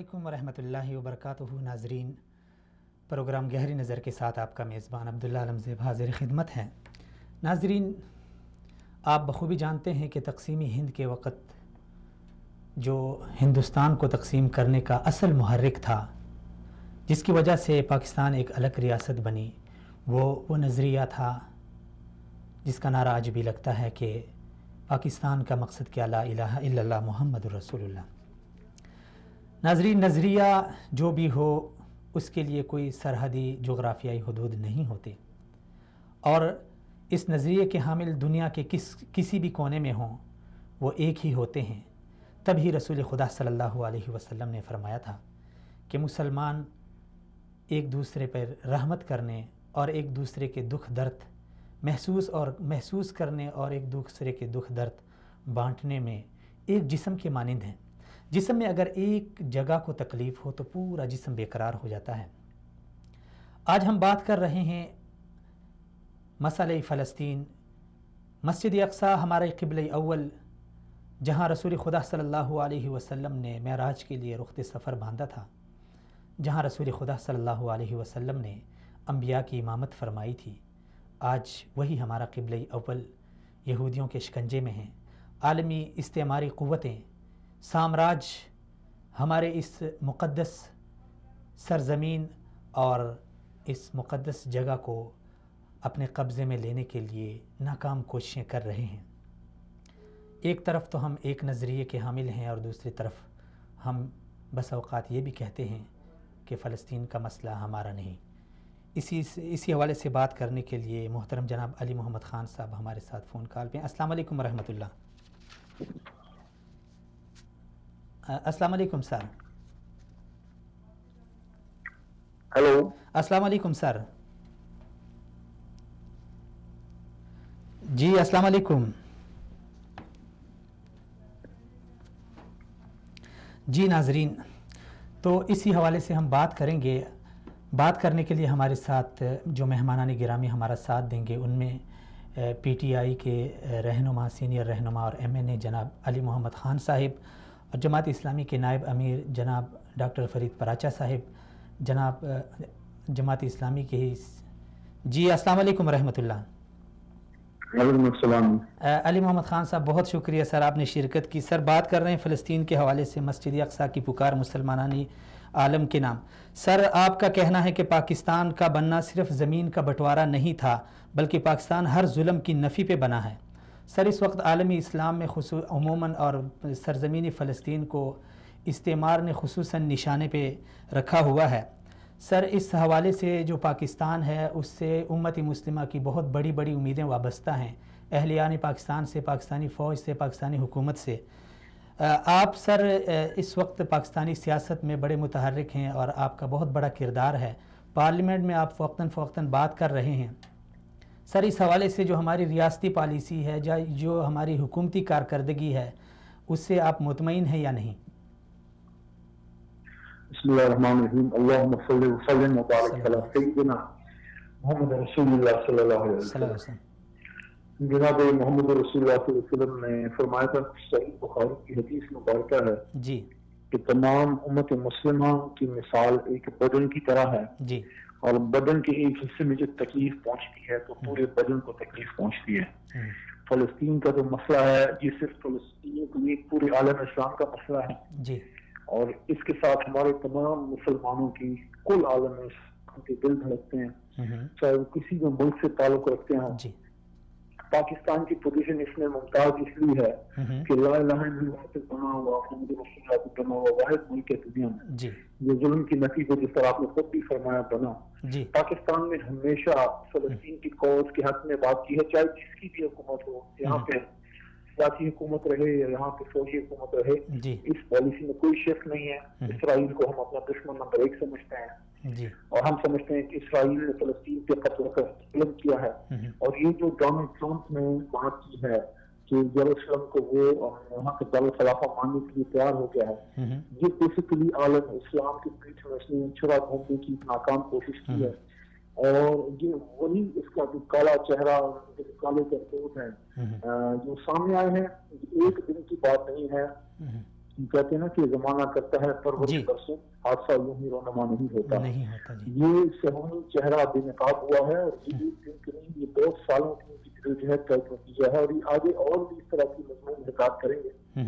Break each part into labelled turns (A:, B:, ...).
A: علیکم ورحمۃ اللہ وبرکاتہ ناظرین، پروگرام گہری نظر کے ساتھ آپ کا میزبان عبداللہ علمزیب حاضر خدمت ہے۔ ناظرین، آپ بخوبی جانتے ہیں کہ تقسیمی ہند کے وقت جو ہندوستان کو تقسیم کرنے کا اصل محرک تھا، جس کی وجہ سے پاکستان ایک الگ ریاست بنی، وہ نظریہ تھا جس کا نعرہ آج بھی لگتا ہے کہ پاکستان کا مقصد کیا، لا الہ الا اللہ محمد رسول اللہ۔ ناظرین، نظریہ جو بھی ہو اس کے لیے کوئی سرحدی جغرافیائی حدود نہیں ہوتے، اور اس نظریے کے حامل دنیا کے کسی بھی کونے میں ہوں وہ ایک ہی ہوتے ہیں۔ تبھی رسول خدا صلی اللہ علیہ وسلم نے فرمایا تھا کہ مسلمان ایک دوسرے پر رحمت کرنے اور ایک دوسرے کے دکھ درد محسوس کرنے اور ایک دوسرے کے دکھ درد بانٹنے میں ایک جسم کے مانند ہیں۔ جسم میں اگر ایک جگہ کو تکلیف ہو تو پورا جسم بے قرار ہو جاتا ہے۔ آج ہم بات کر رہے ہیں مسئلہ فلسطین، مسجد اقصیٰ ہمارے قبلہ اول، جہاں رسول خدا صلی اللہ علیہ وسلم نے معراج کے لیے رخت سفر باندھا تھا، جہاں رسول خدا صلی اللہ علیہ وسلم نے انبیاء کی امامت فرمائی تھی۔ آج وہی ہمارا قبلہ اول یہودیوں کے شکنجے میں ہیں۔ عالمی استعماری قوتیں، سامراج ہمارے اس مقدس سرزمین اور اس مقدس جگہ کو اپنے قبضے میں لینے کے لیے ناکام کوششیں کر رہے ہیں۔ ایک طرف تو ہم ایک نظریے کے حامل ہیں اور دوسری طرف ہم بس اوقات یہ بھی کہتے ہیں کہ فلسطین کا مسئلہ ہمارا نہیں۔ اسی حوالے سے بات کرنے کے لیے محترم جناب علی محمد خان صاحب ہمارے ساتھ فون کال پہ۔ السلام علیکم ورحمۃ اللہ۔ السلام علیکم سر۔
B: ہیلو،
A: السلام علیکم سر۔ جی السلام علیکم۔ جی ناظرین، تو اسی حوالے سے ہم بات کریں گے۔ بات کرنے کے لیے ہمارے ساتھ جو مہمانان گرامی ہمارا ساتھ دیں گے، ان میں پی ٹی آئی کے رہنما، سینئر رہنما اور ایم این اے جناب علی محمد خان صاحب، اور جماعت اسلامی کے نائب امیر جناب ڈاکٹر فرید پراچا صاحب، جناب جماعت اسلامی کے جی السلام علیکم ورحمۃ اللہ۔
B: وعلیکم السلام۔
A: علی محمد خان صاحب، بہت شکریہ سر، آپ نے شرکت کی۔ سر، بات کر رہے ہیں فلسطین کے حوالے سے، مسجد اقصیٰ کی پکار مسلمانانی عالم کے نام۔ سر، آپ کا کہنا ہے کہ پاکستان کا بننا صرف زمین کا بٹوارا نہیں تھا، بلکہ پاکستان ہر ظلم کی نفی پہ بنا ہے۔ سر، اس وقت عالمی اسلام میں عموماً اور سرزمین فلسطین کو استعمار نے خصوصاً نشانے پہ رکھا ہوا ہے۔ سر، اس حوالے سے جو پاکستان ہے اس سے امت مسلمہ کی بہت بڑی بڑی امیدیں وابستہ ہیں، اہلیان پاکستان سے، پاکستانی فوج سے، پاکستانی حکومت سے۔ آپ سر اس وقت پاکستانی سیاست میں بڑے متحرک ہیں اور آپ کا بہت بڑا کردار ہے، پارلیمنٹ میں آپ فوقتاً بات کر رہے ہیں۔ سر، اس حوالے سے جو ہماری ریاستی پالیسی ہے، جو ہماری حکومتی کارکردگی ہے، اس سے آپ مطمئن ہیں یا نہیں؟
B: بسم اللہ الرحمن الرحیم، اللہم صلی وسلم وبارک علی سیدنا محمد رسول اللہ صلی اللہ علیہ وسلم۔ جناب محمد رسول اللہ صلی اللہ علیہ وسلم نے فرمایا تھا، صحیح بخاری کی حدیث مبارکہ ہے
A: جی،
B: کہ تمام امت مسلمہ کی مثال ایک بدن کی طرح ہے،
A: جی،
B: اور بدن کے ایک حصے میں جو تکلیف پہنچتی ہے تو پورے بدن کو تکلیف پہنچتی ہے۔ فلسطین کا جو مسئلہ ہے یہ صرف فلسطین کے لیے پورے عالم اسلام کا مسئلہ ہے،
A: جی،
B: اور اس کے ساتھ ہمارے تمام مسلمانوں کی کل عالم اسلام کے دل دھڑکتے ہیں، چاہے وہ کسی بھی ملک سے تعلق رکھتے ہیں۔
A: جی،
B: پاکستان کی پوزیشن اس میں ممتاز اس لیے ہے کہ لا الہ الا اللہ سے بنا ہوا، محمد رسول اللہ سے بنا ہوا واحد ملک ہے دنیا میں
A: جی،
B: یہ ظلم کی نفی کو، جس طرح آپ نے خود بھی فرمایا، بنا۔
A: جی،
B: پاکستان نے ہمیشہ فلسطین کی کاز کے حق میں بات کی ہے، چاہے جس کی بھی حکومت ہو، یہاں پہ سیاسی حکومت رہے یا یہاں پہ فوجی حکومت رہے،
A: جی،
B: اس پالیسی میں کوئی شک نہیں ہے۔ اسرائیل کو ہم اپنا دشمن نمبر 1 سمجھتے ہیں،
A: جی،
B: اور ہم سمجھتے ہیں کہ اسرائیل نے فلسطین پہ قتل کا ظلم کیا ہے۔ اور یہ جو ڈونلڈ ٹرمپ نے بات کی ہے کہ یروشلم کو وہ وہاں کے دارالخلافہ ماننے کے لیے تیار ہو گیا ہے، یہ بیسیکلی عالم اسلام کے پیچھے میں اس نے چھڑا گھومنے کی ناکام کوشش کی ہے، اور یہ وہی اس کا جو کالا چہرہ، جو کالے کرتوت ہیں جو سامنے آئے ہیں، ایک دن کی بات نہیں ہے۔ کہتے ہیں نا کہ زمانہ کرتا ہے پرورش برسوں، حادثہ یوں ہی رونما نہیں ہوتا۔ یہ صہیونی چہرہ بے نقاب ہوا ہے، اور یہ بہت سالوں کی جدوجہد کا نتیجہ ہے، اور یہ آگے اور بھی اس طرح کی مضمون حرکات کریں گے۔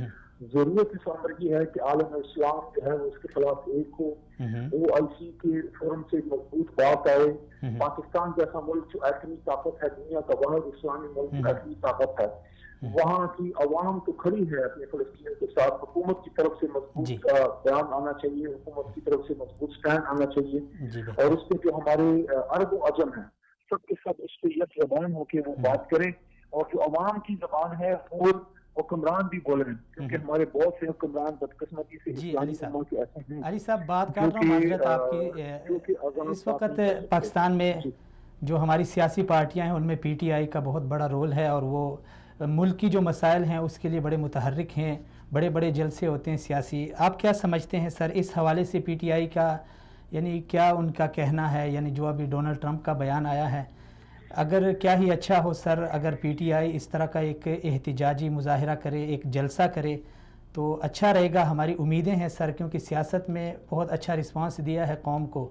B: ضرورت اس عمر کی ہے کہ عالم اسلام جو ہے وہ اس کے خلاف ایک ہو، OIC کے فورم سے مضبوط بات آئے۔ پاکستان جیسا ملک جو ایٹمی طاقت ہے، دنیا کا واحد اسلامی ملک ایٹمی طاقت ہے، وہاں کی عوام تو کھڑی ہے اپنے فلسطینیوں کے ساتھ۔ حکومت کی طرف سے مضبوط بیان آنا چاہیے، حکومت کی طرف سے مضبوط سٹینڈ آنا چاہیے، اور اس پہ جو ہمارے عرب و عجم ہیں سب کے سب اس پہ یک زبان ہو کے وہ بات کریں، اور جو عوام کی زبان ہے وہ حکمران بھی بولیں، کیونکہ ہمارے بہت سے حکمران بدقسمتی سے اسلامی امت کے ایسے ہیں۔
A: علی صاحب بات کر رہا ہوں معذرت آپ کی، اس وقت پاکستان میں جو ہماری سیاسی پارٹیاں ہیں ان میں PTI کا بہت بڑا رول ہے، اور وہ ملک کی جو مسائل ہیں اس کے لیے بڑے متحرک ہیں، بڑے بڑے جلسے ہوتے ہیں سیاسی۔ آپ کیا سمجھتے ہیں سر اس حوالے سے PTI کا، یعنی کیا ان کا کہنا ہے، یعنی جو ابھی ڈونلڈ ٹرمپ کا بیان آیا ہے، اگر کیا ہی اچھا ہو سر اگر PTI اس طرح کا ایک احتجاجی مظاہرہ کرے، ایک جلسہ کرے تو اچھا رہے گا، ہماری امیدیں ہیں سر، کیونکہ سیاست میں بہت اچھا رسپانس دیا ہے قوم کو،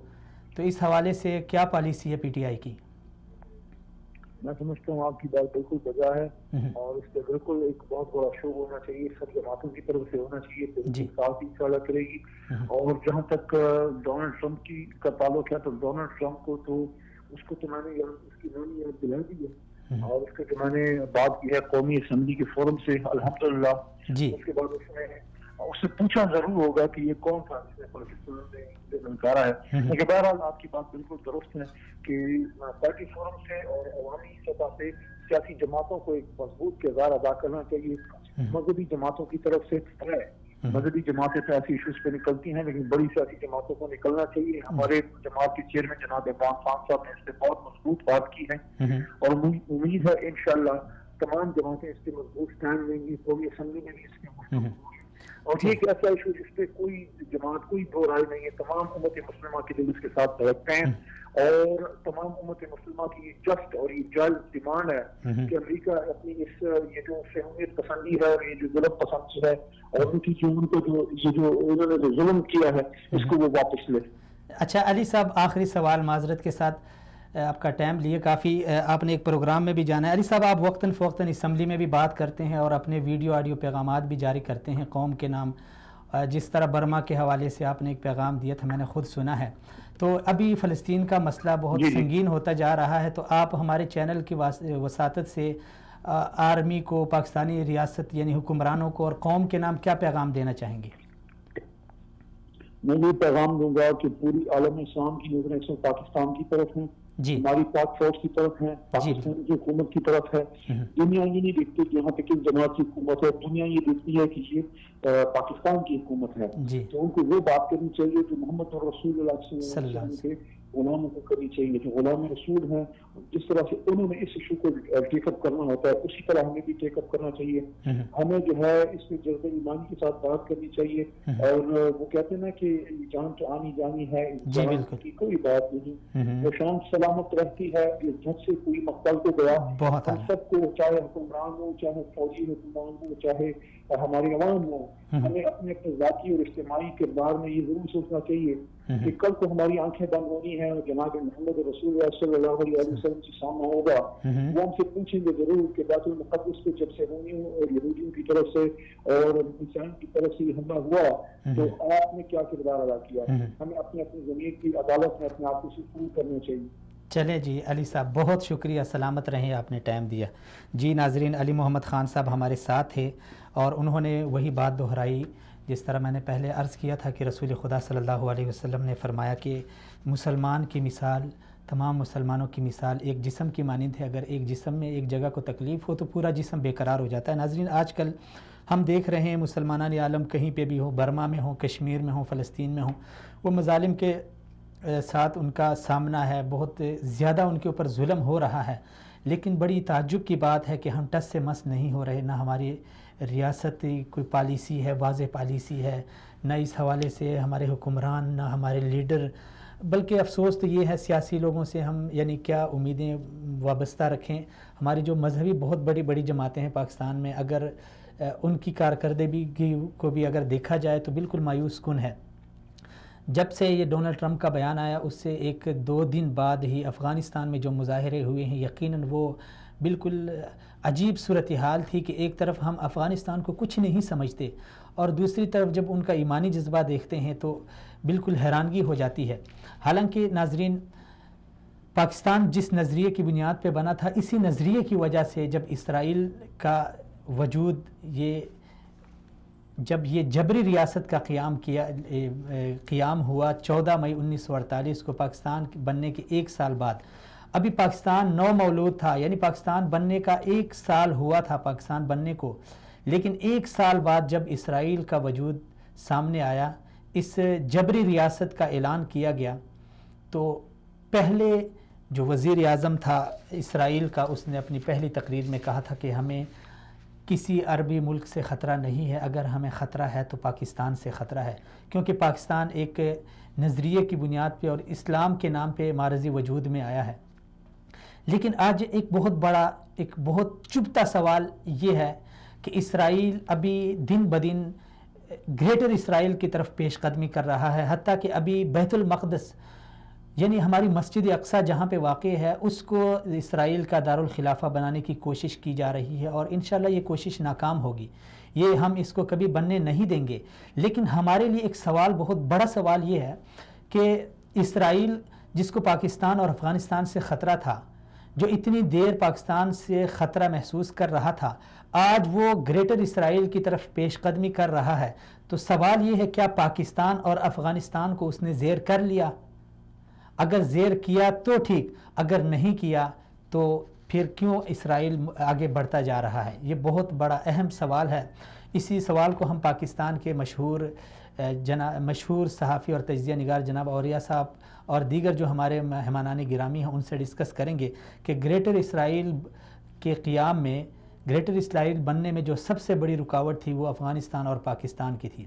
A: تو اس حوالے سے کیا پالیسی ہے PTI کی؟
B: میں سمجھتا ہوں آپ کی بات بالکل بجا ہے، اور اس پہ بالکل ایک بہت بڑا شو ہونا چاہیے، سب جماعتوں کی طرف سے ہونا چاہیے، ساتھ ہی انشاءاللہ کرے گی۔ اور جہاں تک ڈونلڈ ٹرمپ کا تعلق ہے، تو ڈونلڈ ٹرمپ کو تو اس کو تو میں نے اس کی نام یاد دلا دی ہے، اور اس کے جو میں نے بات کی ہے قومی اسمبلی کے فورم سے الحمدللہ، اس کے بعد اس سے پوچھا ضرور ہوگا کہ یہ کون تھا جس نے پاکستان میں نکارا ہے۔ لیکن بہرحال آپ کی بات بالکل درست ہے کہ پارٹی فورم سے اور عوامی سطح سے سیاسی جماعتوں کو ایک مضبوط کردار ادا کرنا چاہیے۔ مذہبی جماعتوں کی طرف سے مذہبی جماعتیں تو ایسی ایشوز پہ نکلتی ہیں، لیکن بڑی سیاسی جماعتوں کو نکلنا چاہیے۔ ہمارے جماعت کے چیئرمین جناب عمران خان صاحب نے اس پہ بہت مضبوط بات کی ہے، اور امید ہے انشاءاللہ تمام جماعتیں اس پہ مضبوط اسٹینڈ لیں گی، قومی اسمبلی میں بھی اس کے اور یہ ایک ایسا ایشو جس پہ کوئی جماعت کوئی دو رائے نہیں ہے، تمام امت مسلمہ کے دل اس کے ساتھ دھڑکتے ہیں، اور تمام امت مسلمہ کی یہ جسٹ اور یہ جائز ڈیمانڈ ہے کہ امریکہ اپنی اس یہ جو صہیونیت پسندی ہے اور یہ جو ظلم پسندی ہے، اور ان کی جو ان کو جو یہ جو انہوں نے جو ظلم کیا ہے اس کو وہ واپس لے۔
A: اچھا علی صاحب، آخری سوال معذرت کے ساتھ، آپ کا ٹائم لیے کافی، آپ نے ایک پروگرام میں بھی جانا ہے۔ علی صاحب آپ وقتاً فوقتاً اسمبلی میں بھی بات کرتے ہیں اور اپنے ویڈیو آڈیو پیغامات بھی جاری کرتے ہیں قوم کے نام، جس طرح برما کے حوالے سے آپ نے ایک پیغام دیا تھا، میں نے خود سنا ہے۔ تو ابھی فلسطین کا مسئلہ بہت سنگین ہوتا جا رہا ہے، تو آپ ہمارے چینل کی وساطت سے آرمی کو، پاکستانی ریاست یعنی حکمرانوں کو اور قوم کے نام کیا پیغام دینا چاہیں گے؟
B: میں یہ پیغام دوں گا کہ پوری عالم اسلام کی نظریں پاکستان کی طرف ہیں، ہماری پاک فوج کی طرف ہے، پاکستان کی حکومت کی طرف ہے۔ دنیا یہ نہیں دیکھتی کہ یہاں پہ کس جماعت کی حکومت ہے، دنیا یہ دیکھتی ہے کہ یہ پاکستان کی حکومت ہے، تو ان کو وہ بات کرنی چاہیے جو محمد رسول اللہ صلی اللہ علیہ وسلم کے غلاموں کو کرنی چاہیے، جو غلام رسول ہیں، جس طرح سے انہوں نے اس ایشو کو ٹیک اپ کرنا ہوتا ہے اسی طرح ہمیں بھی ٹیک اپ کرنا چاہیے۔ ہمیں جو ہے اس میں جذبہ ایمان کے ساتھ بات کرنی چاہیے، اور وہ کہتے ہیں نا کہ جان تو آنی جانی ہے، جان کی کوئی بات نہیں، وہ شان سلامت رہتی ہے، جھٹ سے کوئی مقتل کو گیا۔ ہم سب کو، چاہے حکمران ہو، چاہے فوجی حکمران ہو، چاہے ہماری عوام ہو، ہمیں اپنے اپنے ذاتی اور اجتماعی کردار میں یہ ضرور سوچنا چاہیے کہ کل کو ہماری آنکھیں بند ہونی ہیں اور جناب محمد رسول اللہ صلی اللہ علیہ وسلم سے سامنا ہوگا، وہ ہم سے پوچھیں گے ضرور کہ بیت المقدس پہ جب صہیونیوں اور یہودیوں کی طرف سے اور عیسائیوں کی طرف سے یہ حملہ ہوا تو آپ نے کیا کردار ادا کیا؟ ہمیں اپنی اپنی زمین کی عدالت میں اپنے آپ کو سپرد کرنا چاہیے۔
A: چلے جی علی صاحب، بہت شکریہ، سلامت رہیں، آپ نے ٹائم دیا جی۔ ناظرین، علی محمد خان صاحب ہمارے ساتھ تھے اور انہوں نے وہی بات دہرائی جس طرح میں نے پہلے عرض کیا تھا کہ رسول خدا صلی اللہ علیہ وسلم نے فرمایا کہ مسلمان کی مثال، تمام مسلمانوں کی مثال ایک جسم کی مانند ہے، اگر ایک جسم میں ایک جگہ کو تکلیف ہو تو پورا جسم بے قرار ہو جاتا ہے۔ ناظرین، آج کل ہم دیکھ رہے ہیں مسلمانان عالم کہیں پہ بھی ہو، برما میں ہوں، کشمیر میں ہوں، فلسطین میں ہوں، وہ مظالم کے ساتھ ان کا سامنا ہے، بہت زیادہ ان کے اوپر ظلم ہو رہا ہے، لیکن بڑی تعجب کی بات ہے کہ ہم ٹس سے مس نہیں ہو رہے، نہ ہماری ریاستی کوئی پالیسی ہے، واضح پالیسی ہے، نہ اس حوالے سے ہمارے حکمران، نہ ہمارے لیڈر بلکہ افسوس تو یہ ہے سیاسی لوگوں سے ہم یعنی کیا امیدیں وابستہ رکھیں. ہماری جو مذہبی بہت بڑی بڑی جماعتیں ہیں پاکستان میں، اگر ان کی کارکردگی کو بھی اگر دیکھا جائے تو بالکل مایوس کن ہے. جب سے یہ ڈونلڈ ٹرمپ کا بیان آیا اس سے 1-2 دن بعد ہی افغانستان میں جو مظاہرے ہوئے ہیں، یقیناً وہ بالکل عجیب صورتحال تھی کہ ایک طرف ہم افغانستان کو کچھ نہیں سمجھتے اور دوسری طرف جب ان کا ایمانی جذبہ دیکھتے ہیں تو بالکل حیرانگی ہو جاتی ہے. حالانکہ ناظرین، پاکستان جس نظریے کی بنیاد پہ بنا تھا، اسی نظریے کی وجہ سے جب اسرائیل کا وجود جب یہ جبری ریاست کا قیام ہوا 14 مئی 1948 کو پاکستان بننے کے 1 سال بعد، ابھی پاکستان نو مولود تھا، یعنی پاکستان بننے کا 1 سال ہوا تھا پاکستان بننے کو، لیکن 1 سال بعد جب اسرائیل کا وجود سامنے آیا، اس جبری ریاست کا اعلان کیا گیا، تو پہلے جو وزیر اعظم تھا اسرائیل کا، اس نے اپنی پہلی تقریر میں کہا تھا کہ ہمیں کسی عربی ملک سے خطرہ نہیں ہے، اگر ہمیں خطرہ ہے تو پاکستان سے خطرہ ہے، کیونکہ پاکستان ایک نظریے کی بنیاد پہ اور اسلام کے نام پہ معرضی وجود میں آیا ہے. لیکن آج ایک بہت چبھتا سوال یہ ہے کہ اسرائیل ابھی دن بدن گریٹر اسرائیل کی طرف پیش قدمی کر رہا ہے، حتیٰ کہ ابھی بیت المقدس یعنی ہماری مسجد اقصیٰ جہاں پہ واقع ہے اس کو اسرائیل کا دارالخلافہ بنانے کی کوشش کی جا رہی ہے، اور انشاءاللہ یہ کوشش ناکام ہوگی، یہ ہم اس کو کبھی بننے نہیں دیں گے. لیکن ہمارے لیے ایک سوال، بہت بڑا سوال یہ ہے کہ اسرائیل جس کو پاکستان اور افغانستان سے خطرہ تھا، جو اتنی دیر پاکستان سے خطرہ محسوس کر رہا تھا، آج وہ گریٹر اسرائیل کی طرف پیش قدمی کر رہا ہے. تو سوال یہ ہے کیا پاکستان اور افغانستان کو اس نے زیر کر لیا؟ اگر زیر کیا تو ٹھیک، اگر نہیں کیا تو پھر کیوں اسرائیل آگے بڑھتا جا رہا ہے؟ یہ بہت بڑا اہم سوال ہے. اسی سوال کو ہم پاکستان کے مشہور صحافی اور تجزیہ نگار جناب اولیاء صاحب اور دیگر جو ہمارے مہمانان گرامی ہیں ان سے ڈسکس کریں گے کہ گریٹر اسرائیل کے قیام میں، گریٹر اسرائیل بننے میں جو سب سے بڑی رکاوٹ تھی وہ افغانستان اور پاکستان کی تھی.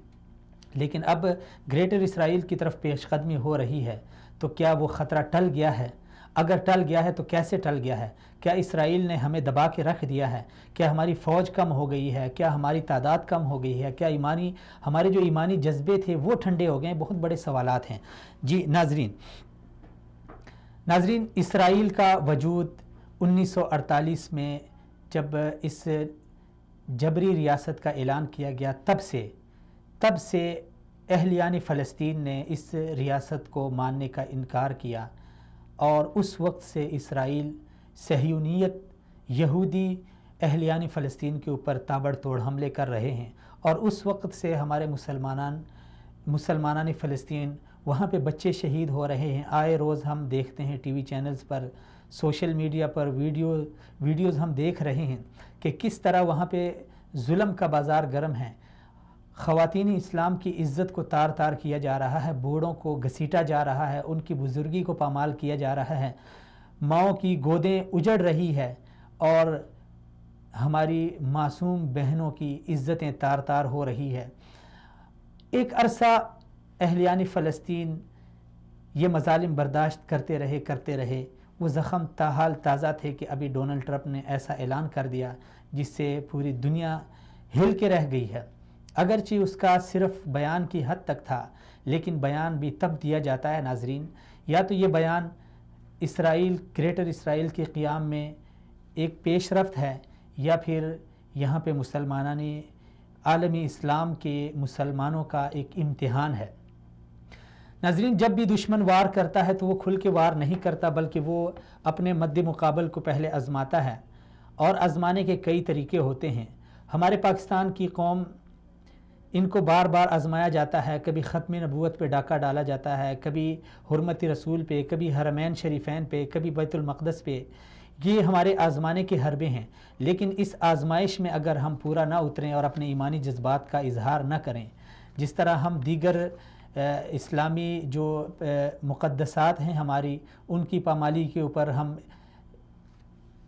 A: لیکن اب گریٹر اسرائیل کی طرف پیش قدمی ہو رہی ہے، تو کیا وہ خطرہ ٹل گیا ہے؟ اگر ٹل گیا ہے تو کیسے ٹل گیا ہے؟ کیا اسرائیل نے ہمیں دبا کے رکھ دیا ہے؟ کیا ہماری فوج کم ہو گئی ہے؟ کیا ہماری تعداد کم ہو گئی ہے؟ کیا ہمارے جو ایمانی جذبے تھے وہ ٹھنڈے ہو گئے ہیں؟ بہت بڑے سوالات ہیں. جی ناظرین، اسرائیل کا وجود 1948 میں جب اس جبری ریاست کا اعلان کیا گیا، تب سے اہلیان فلسطین نے اس ریاست کو ماننے کا انکار کیا، اور اس وقت سے اسرائیل صہیونیت یہودی اہلیان فلسطین کے اوپر تابڑ توڑ حملے کر رہے ہیں. اور اس وقت سے ہمارے مسلمانان فلسطین وہاں پہ بچے شہید ہو رہے ہیں. آئے روز ہم دیکھتے ہیں ٹی وی چینلز پر، سوشل میڈیا پر ویڈیوز ہم دیکھ رہے ہیں کہ کس طرح وہاں پہ ظلم کا بازار گرم ہے. خواتین اسلام کی عزت کو تار تار کیا جا رہا ہے، بوڑھوں کو گھسیٹا جا رہا ہے، ان کی بزرگی کو پامال کیا جا رہا ہے، ماؤں کی گودیں اجڑ رہی ہے، اور ہماری معصوم بہنوں کی عزتیں تار تار ہو رہی ہے. ایک عرصہ اہلیان فلسطین یہ مظالم برداشت کرتے رہے. وہ زخم تاحال تازہ تھے کہ ابھی ڈونلڈ ٹرمپ نے ایسا اعلان کر دیا جس سے پوری دنیا ہل کے رہ گئی ہے. اگرچہ اس کا صرف بیان کی حد تک تھا، لیکن بیان بھی تب دیا جاتا ہے ناظرین، یا تو یہ بیان گریٹر اسرائیل کے قیام میں ایک پیش رفت ہے، یا پھر یہاں پہ عالمی اسلام کے مسلمانوں کا ایک امتحان ہے. ناظرین، جب بھی دشمن وار کرتا ہے تو وہ کھل کے وار نہیں کرتا، بلکہ وہ اپنے مد مقابل کو پہلے آزماتا ہے، اور آزمانے کے کئی طریقے ہوتے ہیں. ہمارے پاکستان کی قوم، ان کو بار بار آزمایا جاتا ہے. کبھی ختم نبوت پہ ڈاکہ ڈالا جاتا ہے، کبھی حرمت رسول پہ، کبھی حرمین شریفین پہ، کبھی بیت المقدس پہ. یہ ہمارے آزمانے کے حربے ہیں. لیکن اس آزمائش میں اگر ہم پورا نہ اتریں اور اپنے ایمانی جذبات کا اظہار نہ کریں، جس طرح ہم دیگر اسلامی جو مقدسات ہیں ہماری، ان کی پامالی کے اوپر ہم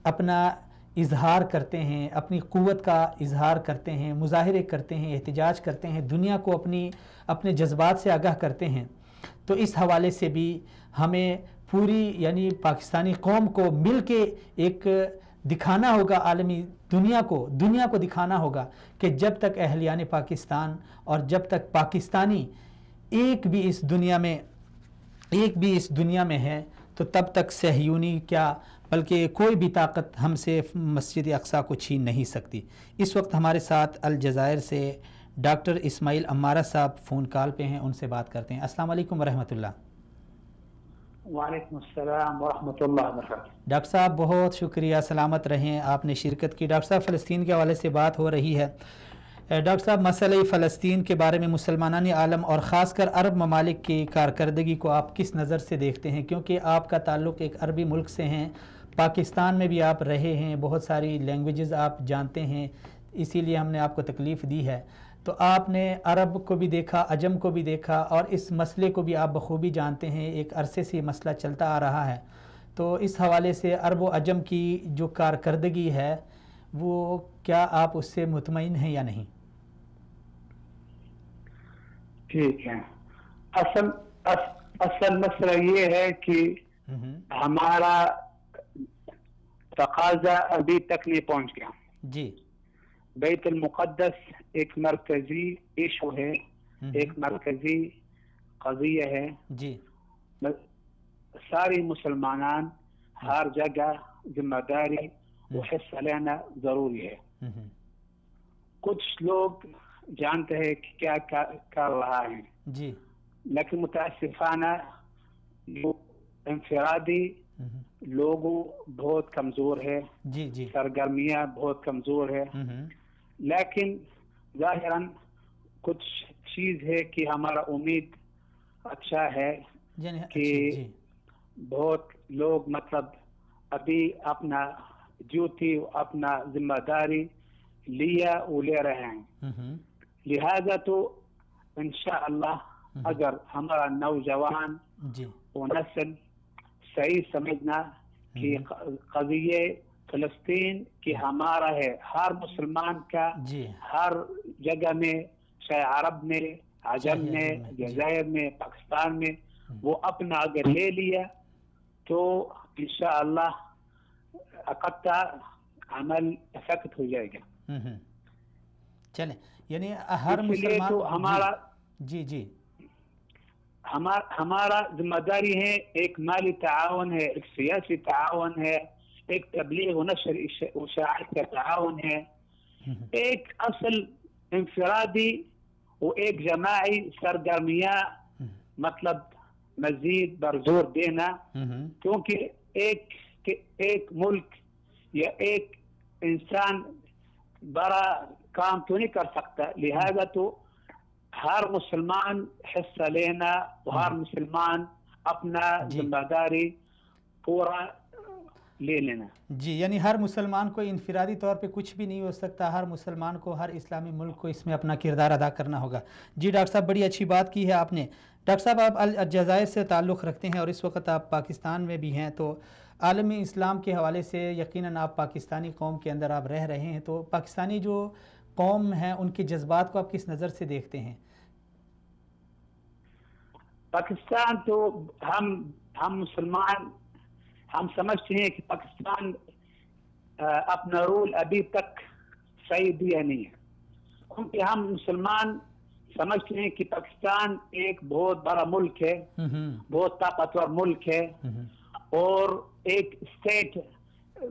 A: اپنا اظہار کرتے ہیں، اپنی قوت کا اظہار کرتے ہیں، مظاہرے کرتے ہیں، احتجاج کرتے ہیں، دنیا کو اپنے جذبات سے آگاہ کرتے ہیں، تو اس حوالے سے بھی ہمیں پوری یعنی پاکستانی قوم کو مل کے ایک دکھانا ہوگا، عالمی دنیا کو دکھانا ہوگا کہ جب تک اہلیان پاکستان اور جب تک پاکستانی ایک بھی اس دنیا میں ہے تو تب تک صہیونی کیا بلکہ کوئی بھی طاقت ہم سے مسجد اقصیٰ کو چھین نہیں سکتی۔ اس وقت ہمارے ساتھ الجزائر سے ڈاکٹر اسماعیل امارہ صاحب فون کال پہ ہیں، ان سے بات کرتے ہیں۔ السلام علیکم ورحمۃ اللہ۔
B: وعلیکم السلام ورحمۃ اللہ وبرکاتہ۔
A: ڈاکٹر صاحب بہت شکریہ، سلامت رہیں، آپ نے شرکت کی۔ ڈاکٹر صاحب فلسطین کے حوالے سے بات ہو رہی ہے۔ ڈاکٹر صاحب مسئلہ فلسطین کے بارے میں مسلمانان عالم اور خاص کر عرب ممالک کی کارکردگی کو آپ کس نظر سے دیکھتے ہیں؟ کیونکہ آپ کا تعلق ایک عربی ملک سے ہیں، پاکستان میں بھی آپ رہے ہیں، بہت ساری لینگویجز آپ جانتے ہیں، اسی لیے ہم نے آپ کو تکلیف دی ہے۔ تو آپ نے عرب کو بھی دیکھا، عجم کو بھی دیکھا، اور اس مسئلے کو بھی آپ بخوبی جانتے ہیں، ایک عرصے سے یہ مسئلہ چلتا آ رہا ہے۔ تو اس حوالے سے عرب و عجم کی جو کارکردگی ہے وہ کیا آپ اس سے مطمئن ہیں یا نہیں؟
B: ٹھیک ہے، اصل مسئلہ یہ ہے کہ ہمارا تقاضا ابھی تک نہیں پہنچ گیا۔
A: جی،
B: بیت المقدس ایک مرکزی ایشو ہے، ایک مرکزی قضیہ ہے۔
A: جی،
B: ساری مسلمانان ہر جگہ ذمہ داری و حصہ لینا ضروری ہے۔ کچھ لوگ جانتے ہیں کہ کیا کر رہا ہے،
A: جی،
B: لیکن متاسفانہ انفرادی لوگوں بہت کمزور ہے،
A: جی، جی،
B: سرگرمیاں بہت کمزور ہے، لیکن ظاہراً کچھ چیز ہے کہ ہمارا امید اچھا ہے کہ بہت لوگ مطلب ابھی اپنا ڈیوٹی اپنا ذمہ داری لیا وہ لے رہے ہیں۔ لہذا تو انشاءاللہ اگر ہمارا نوجوان و نسل صحیح سمجھنا کہ قضیہ فلسطین کی ہمارا ہے، ہر مسلمان کا ہر جگہ میں، چاہے عرب میں، عجم میں، جزائر میں، پاکستان میں، وہ اپنا اگر لے لیا تو انشاءاللہ اقتہ عمل افیکٹ ہو جائے گا۔
A: چلیں، یعنی ہر مسلمان
B: تو ہمارا
A: جی
B: ہمارا ذمہ داری ہے، ایک مالی تعاون ہے، ایک سیاسی تعاون ہے، ایک تبلیغ و نشر اشاعت کا تعاون ہے، ایک اصل انفرادی و ایک جماعی سرگرمیاں مطلب مزید برزور دینا، کیونکہ ایک ملک یا ایک انسان بڑا کام تو نہیں کر سکتا، لہذا تو ہر مسلمان حصہ لینا، ہر مسلمان اپنا ذمہ داری پورا لے لینا۔
A: جی، یعنی ہر مسلمان کو انفرادی طور پہ کچھ بھی نہیں ہو سکتا، ہر مسلمان کو، ہر اسلامی ملک کو اس میں اپنا کردار ادا کرنا ہوگا۔ جی ڈاکٹر صاحب، بڑی اچھی بات کی ہے آپ نے۔ ڈاکٹر صاحب، آپ الجزائر سے تعلق رکھتے ہیں اور اس وقت آپ پاکستان میں بھی ہیں، تو عالمی اسلام کے حوالے سے یقیناً آپ پاکستانی قوم کے اندر آپ رہ رہے ہیں، تو پاکستانی جو قوم ہیں ان کے جذبات کو آپ کس نظر سے دیکھتے ہیں؟
B: پاکستان تو ہم مسلمان ہم سمجھتے ہیں کہ پاکستان اپنا رول ابھی تک صحیح دیا نہیں ہے، کیونکہ ہم مسلمان سمجھتے ہیں کہ پاکستان ایک بہت بڑا ملک ہے، بہت طاقتور ملک ہے، اور ایک اسٹیٹ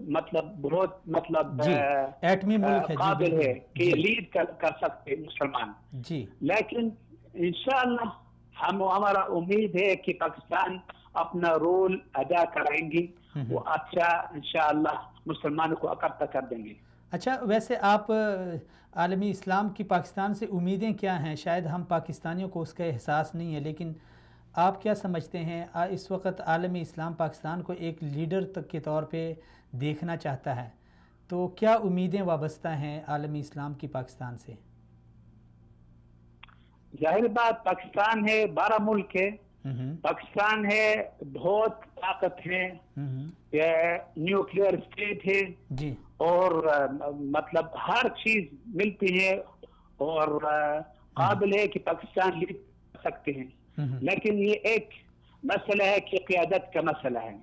B: مطلب بہت مطلب
A: ایٹمی ملک ہے،
B: قابل ہے کہ لیڈ کر سکتے مسلمان۔
A: جی،
B: لیکن انشاءاللہ ہمارا امید ہے کہ پاکستان اپنا رول ادا کریں گی، وہ اچھا انشاءاللہ مسلمانوں کو اکٹھا کر دیں گے۔
A: اچھا، ویسے آپ عالمی اسلام کی پاکستان سے امیدیں کیا ہیں؟ شاید ہم پاکستانیوں کو اس کا احساس نہیں ہے، لیکن آپ کیا سمجھتے ہیں اس وقت عالمی اسلام پاکستان کو ایک لیڈر تک کے طور پہ دیکھنا چاہتا ہے، تو کیا امیدیں وابستہ ہیں عالمی اسلام کی پاکستان سے؟
B: ظاہر بات پاکستان ہے، بڑا ملک ہے، پاکستان ہے، بہت طاقت ہے، نیوکلیئر اسٹیٹ ہے،
A: جی، اور
B: مطلب ہر چیز ملتی ہے اور قابل ہے کہ پاکستان لیڈ کر سکتے ہیں،
C: لیکن یہ ایک مسئلہ ہے کہ قیادت کا مسئلہ ہے.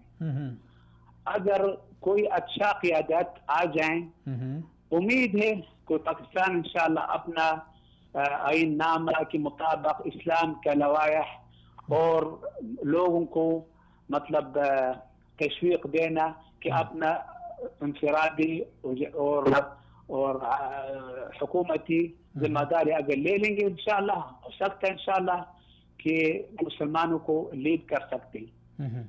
C: اگر کوئی اچھا قیادت آ جائیں امید ہے کہ پاکستان انشاءاللہ اپنا آئین نامہ کے مطابق اسلام کا لوائح اور لوگوں کو مطلب تشویق دینا کہ اپنا انفرادی اور حکومتی ذمہ داری اگر لے لیں گے انشاءاللہ ہو سکتا ہے انشاءاللہ کہ مسلمانوں کو لیڈ کر سکتے ہیں.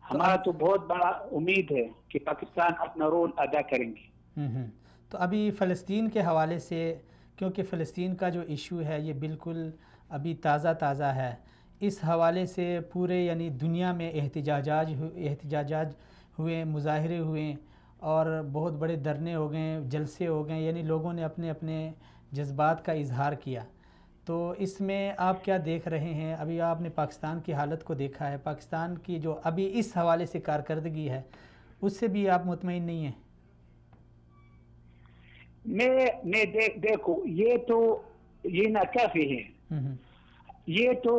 C: ہمارا تو بہت بڑا امید ہے کہ پاکستان اپنا رول ادا کریں گے.
A: تو ابھی فلسطین کے حوالے سے، کیونکہ فلسطین کا جو ایشو ہے یہ بالکل ابھی تازہ ہے، اس حوالے سے پورے یعنی دنیا میں احتجاجات ہوئے، مظاہرے ہوئے اور بہت بڑے دھرنے ہو گئے، جلسے ہو گئے، یعنی لوگوں نے اپنے اپنے جذبات کا اظہار کیا. تو اس میں آپ کیا دیکھ رہے ہیں؟ ابھی آپ نے پاکستان کی حالت کو دیکھا ہے، پاکستان کی جو ابھی اس حوالے سے کارکردگی ہے اس سے بھی آپ مطمئن نہیں ہیں؟
C: میں دیکھو یہ ناکافی ہے. یہ تو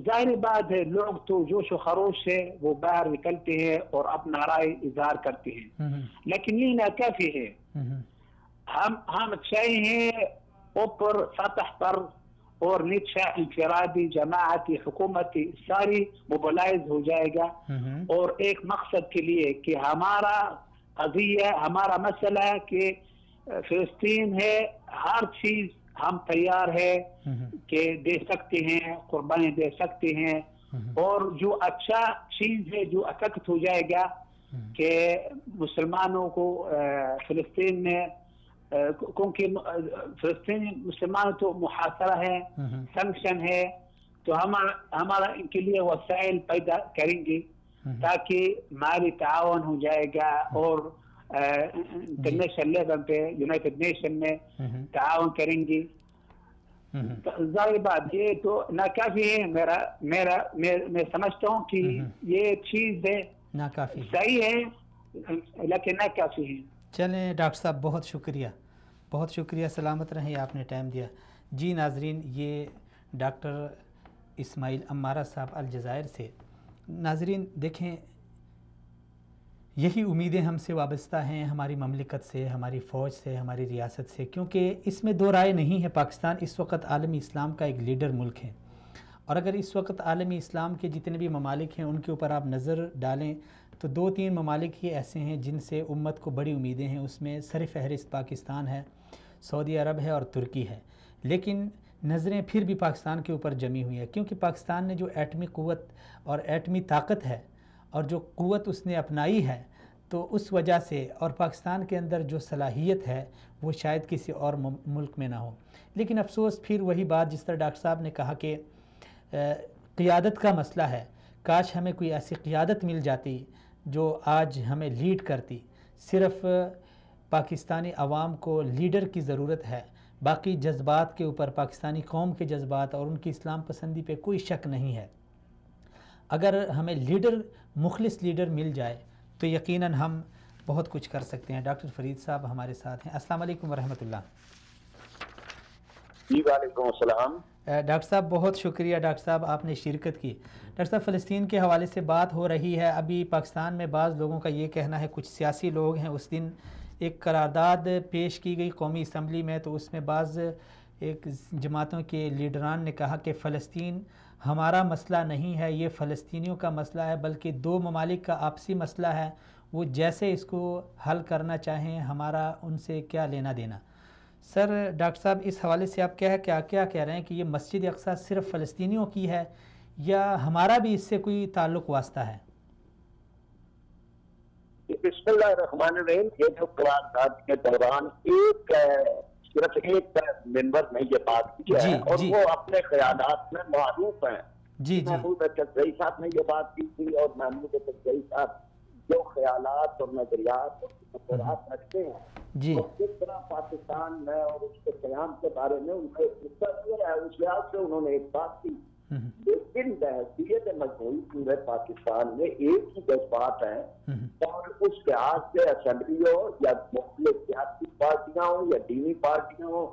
C: ظاہر بات ہے، لوگ تو جوش و خروش سے وہ باہر نکلتے ہیں اور اپنا رائے اظہار کرتے ہیں، لیکن یہ ناکافی ہے. ہم چاہیے اوپر سطح پر اور نیچے انفرادی، جماعتی، حکومتی ساری موبلائز ہو جائے گا اور ایک مقصد کے لیے کہ ہمارا قضیہ، ہمارا مسئلہ کہ فلسطین ہے، ہر چیز ہم تیار ہے کہ دے سکتے ہیں، قربانی دے سکتے ہیں. اور جو اچھا چیز ہے جو اکٹھ ہو جائے گا کہ مسلمانوں کو فلسطین میں، کیونکہ فلسطین مسلمان تو محاصرہ ہے، سنکشن ہے، تو ہمارا ان کے لیے وسائل پیدا کریں گے تاکہ مالی تعاون ہو جائے گا اور انٹرنیشنل لیول پہ یونائٹڈ نیشن میں تعاون کریں گے. ظاہر بات یہ تو ناکافی ہے. میں سمجھتا ہوں کہ یہ چیز ہے
A: ناکافی،
C: صحیح ہے لیکن ناکافی ہے.
A: چلیں ڈاکٹر صاحب، بہت شکریہ، سلامت رہیں، آپ نے ٹائم دیا. جی ناظرین، یہ ڈاکٹر اسماعیل امارہ صاحب الجزائر سے. ناظرین دیکھیں، یہی امیدیں ہم سے وابستہ ہیں، ہماری مملکت سے، ہماری فوج سے، ہماری ریاست سے، کیونکہ اس میں دو رائے نہیں ہے، پاکستان اس وقت عالمی اسلام کا ایک لیڈر ملک ہے. اور اگر اس وقت عالمی اسلام کے جتنے بھی ممالک ہیں ان کے اوپر آپ نظر ڈالیں تو 2-3 ممالک ہی ایسے ہیں جن سے امت کو بڑی امیدیں ہیں. اس میں سر فہرست پاکستان ہے، سعودی عرب ہے اور ترکی ہے. لیکن نظریں پھر بھی پاکستان کے اوپر جمی ہوئی ہیں، کیونکہ پاکستان نے جو ایٹمی قوت اور ایٹمی طاقت ہے اور جو قوت اس نے اپنائی ہے، تو اس وجہ سے، اور پاکستان کے اندر جو صلاحیت ہے وہ شاید کسی اور ملک میں نہ ہو. لیکن افسوس پھر وہی بات جس طرح ڈاکٹر صاحب نے کہا کہ قیادت کا مسئلہ ہے. کاش ہمیں کوئی ایسی قیادت مل جاتی جو آج ہمیں لیڈ کرتی. صرف پاکستانی عوام کو لیڈر کی ضرورت ہے، باقی جذبات کے اوپر، پاکستانی قوم کے جذبات اور ان کی اسلام پسندی پہ کوئی شک نہیں ہے. اگر ہمیں مخلص لیڈر مل جائے تو یقیناً ہم بہت کچھ کر سکتے ہیں. ڈاکٹر فرید صاحب ہمارے ساتھ ہیں. السلام علیکم ورحمۃ اللہ.
D: جی وعلیکم السلام.
A: ڈاکٹر صاحب بہت شکریہ ڈاکٹر صاحب، آپ نے شرکت کی. ڈاکٹر صاحب، فلسطین کے حوالے سے بات ہو رہی ہے. ابھی پاکستان میں بعض لوگوں کا یہ کہنا ہے، کچھ سیاسی لوگ ہیں، اس دن ایک قرارداد پیش کی گئی قومی اسمبلی میں، تو اس میں بعض ایک جماعتوں کے لیڈران نے کہا کہ فلسطین ہمارا مسئلہ نہیں ہے، یہ فلسطینیوں کا مسئلہ ہے، بلکہ 2 ممالک کا آپسی مسئلہ ہے، وہ جیسے اس کو حل کرنا چاہیں، ہمارا ان سے کیا لینا دینا. سر ڈاکٹر صاحب، اس حوالے سے آپ کیا کہہ رہے ہیں کہ یہ مسجد اقصیٰ صرف فلسطینیوں کی ہے یا ہمارا بھی اس سے کوئی تعلق واسطہ ہے؟
D: بسم اللہ الرحمن الرحیم. یہ جو قرارداد کے دوران صرف ایک ممبر نے یہ بات کی ہے اور وہ اپنے خیالات میں معروف ہیں. محمود چکزئی صاحب نے یہ بات کی تھی اور محمود چکزئی صاحب جو خیالات اور نظریات اور تصورات رکھتے ہیں اور کس طرح پاکستان میں اور اس کے قیام کے بارے میں ان کا ایک ہے، اس لحاظ سے انہوں نے ایک بات کی. لیکن بحثیت مجموعی پورے پاکستان میں ایک ہی جذبات ہیں اور اس لحاظ سے اسمبلی ہو یا مختلف سیاسی پارٹیاں ہوں یا دینی پارٹیاں ہوں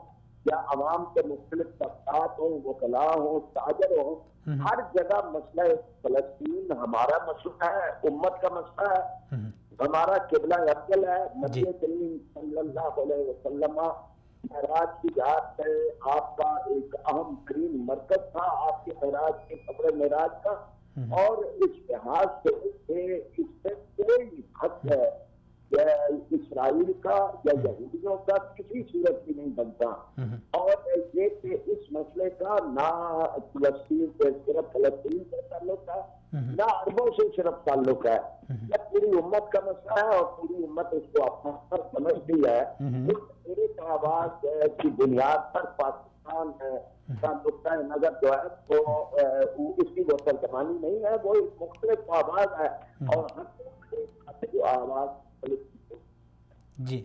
D: یا عوام کے مختلف طبقات ہوں، وکلاء ہوں، تاجر ہوں، ہر جگہ مسئلہ فلسطین ہمارا مسئلہ ہے، امت کا مسئلہ ہے، ہمارا قبلہ افضل ہے۔ نبی کریم صلی اللہ علیہ وسلم معراج کی رات ہے، آپ کا ایک اہم ترین مرکز تھا آپ کے معراج کے قبر معراج کا، اور اس لحاظ سے اس سے کوئی حق ہے اسرائیل کا یا یہودیوں کا کسی صورت بھی نہیں بنتا۔ اور یہ کہ اس مسئلے کا نہ فلسطین سے صرف فلسطین سے تعلق ہے، نہ عربوں سے صرف تعلق ہے، یہ پوری امت کا مسئلہ ہے، اور پوری امت اس کو اپنا سمجھتی ہے۔ ایک آواز کی بنیاد پر پاکستان کا نقطۂ نظر جو ہے وہ اس کی وہ ترجمانی نہیں ہے، وہ ایک مختلف آواز ہے، اور جو آواز
A: جی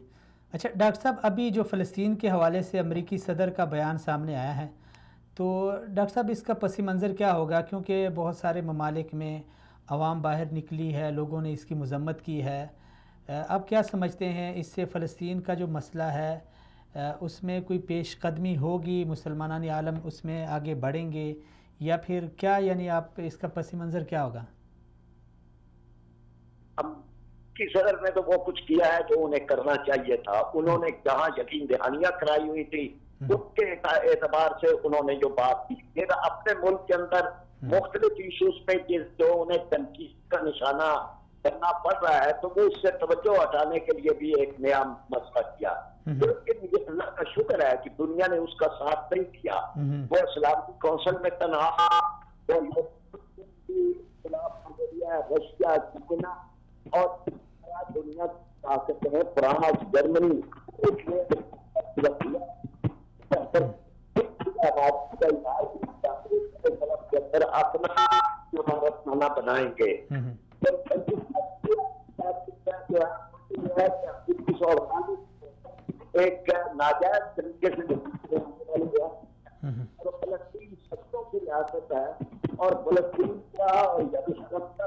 A: اچھا ڈاکٹر صاحب، ابھی جو فلسطین کے حوالے سے امریکی صدر کا بیان سامنے آیا ہے، تو ڈاکٹر صاحب اس کا پس منظر کیا ہوگا؟ کیونکہ بہت سارے ممالک میں عوام باہر نکلی ہے، لوگوں نے اس کی مذمت کی ہے، اب کیا سمجھتے ہیں اس سے فلسطین کا جو مسئلہ ہے اس میں کوئی پیش قدمی ہوگی، مسلمانان عالم اس میں آگے بڑھیں گے، یا پھر کیا، یعنی آپ اس کا پس منظر کیا ہوگا؟
D: کی صدر نے تو وہ کچھ کیا ہے جو انہیں کرنا چاہیے تھا، انہوں نے جہاں یقین دہانیاں کرائی ہوئی تھی اس کے اعتبار سے انہوں نے جو بات کی، لیکن اپنے ملک کے اندر مختلف ایشوز پہ جو انہیں تنقید کا نشانہ کرنا پڑ رہا ہے، تو وہ اس سے توجہ ہٹانے کے لیے بھی ایک نیا مسئلہ کیا، لیکن یہ اللہ کا شکر ہے کہ دنیا نے اس کا ساتھ نہیں کیا۔ وہ سلامتی کونسل میں تنہا، رشیا، چینا اور دنیا طاقت ہے، فرانس، جرمنی، اپنا خانہ بنائیں گے۔ ایک ناجائز طریقے سے فلسطین سبوں کی ریاست ہے، اور فلسطین کا اور یروشلم کا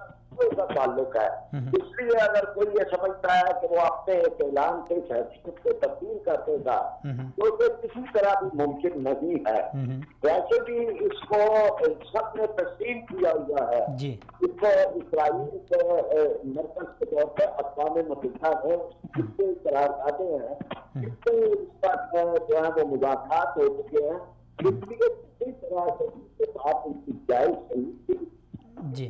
D: تعلق ہے، اس لیے اگر کوئی یہ سمجھتا ہے کہ وہ اپنے ایک اعلان سے حیثیت کو تبدیل کر دے گا تو یہ کسی طرح بھی ممکن نہیں ہے۔ ویسے بھی اس کو سب نے تسلیم کیا ہوا ہے، اس کو اسرائیل کے مرکز کے طور پر اقوام متحدہ ہے، اس کے قراردادیں ہیں، اس سے اس کا جو ہے وہ مذاکرات ہو چکے ہیں، اس لیے کسی طرح سے بات ان کی جائز صحیح
A: جی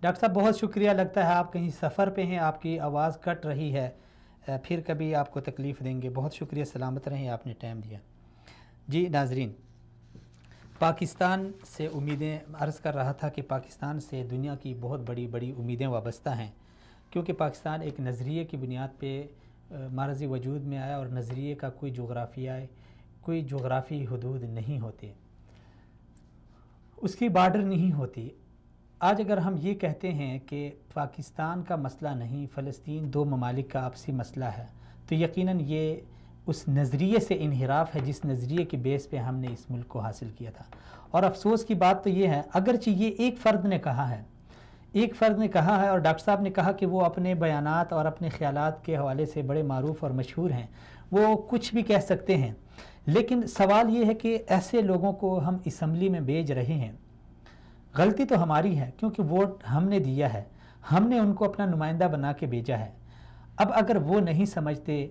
A: ڈاکٹر صاحب بہت شکریہ، لگتا ہے آپ کہیں سفر پہ ہیں، آپ کی آواز کٹ رہی ہے، پھر کبھی آپ کو تکلیف دیں گے۔ بہت شکریہ، سلامت رہیں، آپ نے ٹائم دیا۔ جی ناظرین، پاکستان سے امیدیں، عرض کر رہا تھا کہ پاکستان سے دنیا کی بہت بڑی بڑی امیدیں وابستہ ہیں، کیونکہ پاکستان ایک نظریے کی بنیاد پہ معرض وجود میں آیا، اور نظریے کا کوئی جغرافی حدود نہیں ہوتے، اس کی بارڈر نہیں ہوتی۔ آج اگر ہم یہ کہتے ہیں کہ پاکستان کا مسئلہ نہیں، فلسطین دو ممالک کا آپسی مسئلہ ہے، تو یقیناً یہ اس نظریے سے انحراف ہے جس نظریے کی بیس پہ ہم نے اس ملک کو حاصل کیا تھا۔ اور افسوس کی بات تو یہ ہے، اگرچہ یہ ایک فرد نے کہا ہے، اور ڈاکٹر صاحب نے کہا کہ وہ اپنے بیانات اور اپنے خیالات کے حوالے سے بڑے معروف اور مشہور ہیں، وہ کچھ بھی کہہ سکتے ہیں، لیکن سوال یہ ہے کہ ایسے لوگوں کو ہم اسمبلی میں بھیج رہے ہیں۔ غلطی تو ہماری ہے، کیونکہ ووٹ ہم نے دیا ہے، ہم نے ان کو اپنا نمائندہ بنا کے بھیجا ہے۔ اب اگر وہ نہیں سمجھتے،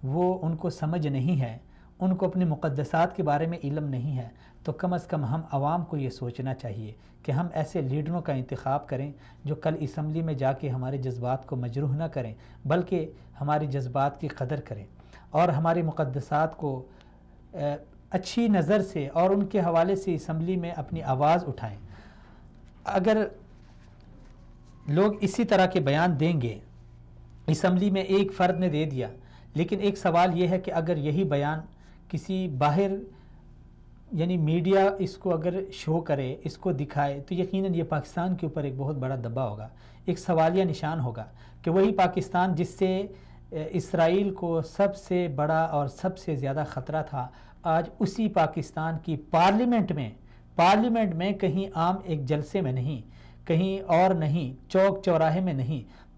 A: وہ ان کو سمجھ نہیں ہے، ان کو اپنے مقدسات کے بارے میں علم نہیں ہے، تو کم از کم ہم عوام کو یہ سوچنا چاہیے کہ ہم ایسے لیڈروں کا انتخاب کریں جو کل اسمبلی میں جا کے ہمارے جذبات کو مجروح نہ کریں، بلکہ ہماری جذبات کی قدر کریں، اور ہمارے مقدسات کو اچھی نظر سے اور ان کے حوالے سے اسمبلی میں اپنی آواز اٹھائیں۔ اگر لوگ اسی طرح کے بیان دیں گے، اسمبلی میں ایک فرد نے دے دیا، لیکن ایک سوال یہ ہے کہ اگر یہی بیان کسی باہر یعنی میڈیا اس کو اگر شو کرے، اس کو دکھائے، تو یقیناً یہ پاکستان کے اوپر ایک بہت بڑا دبا ہوگا، ایک سوالیہ نشان ہوگا کہ وہی پاکستان جس سے اسرائیل کو سب سے بڑا اور سب سے زیادہ خطرہ تھا، آج اسی پاکستان کی پارلیمنٹ میں کہیں عام ایک جلسے میں نہیں، کہیں اور نہیں، چوک چوراہے میں نہیں،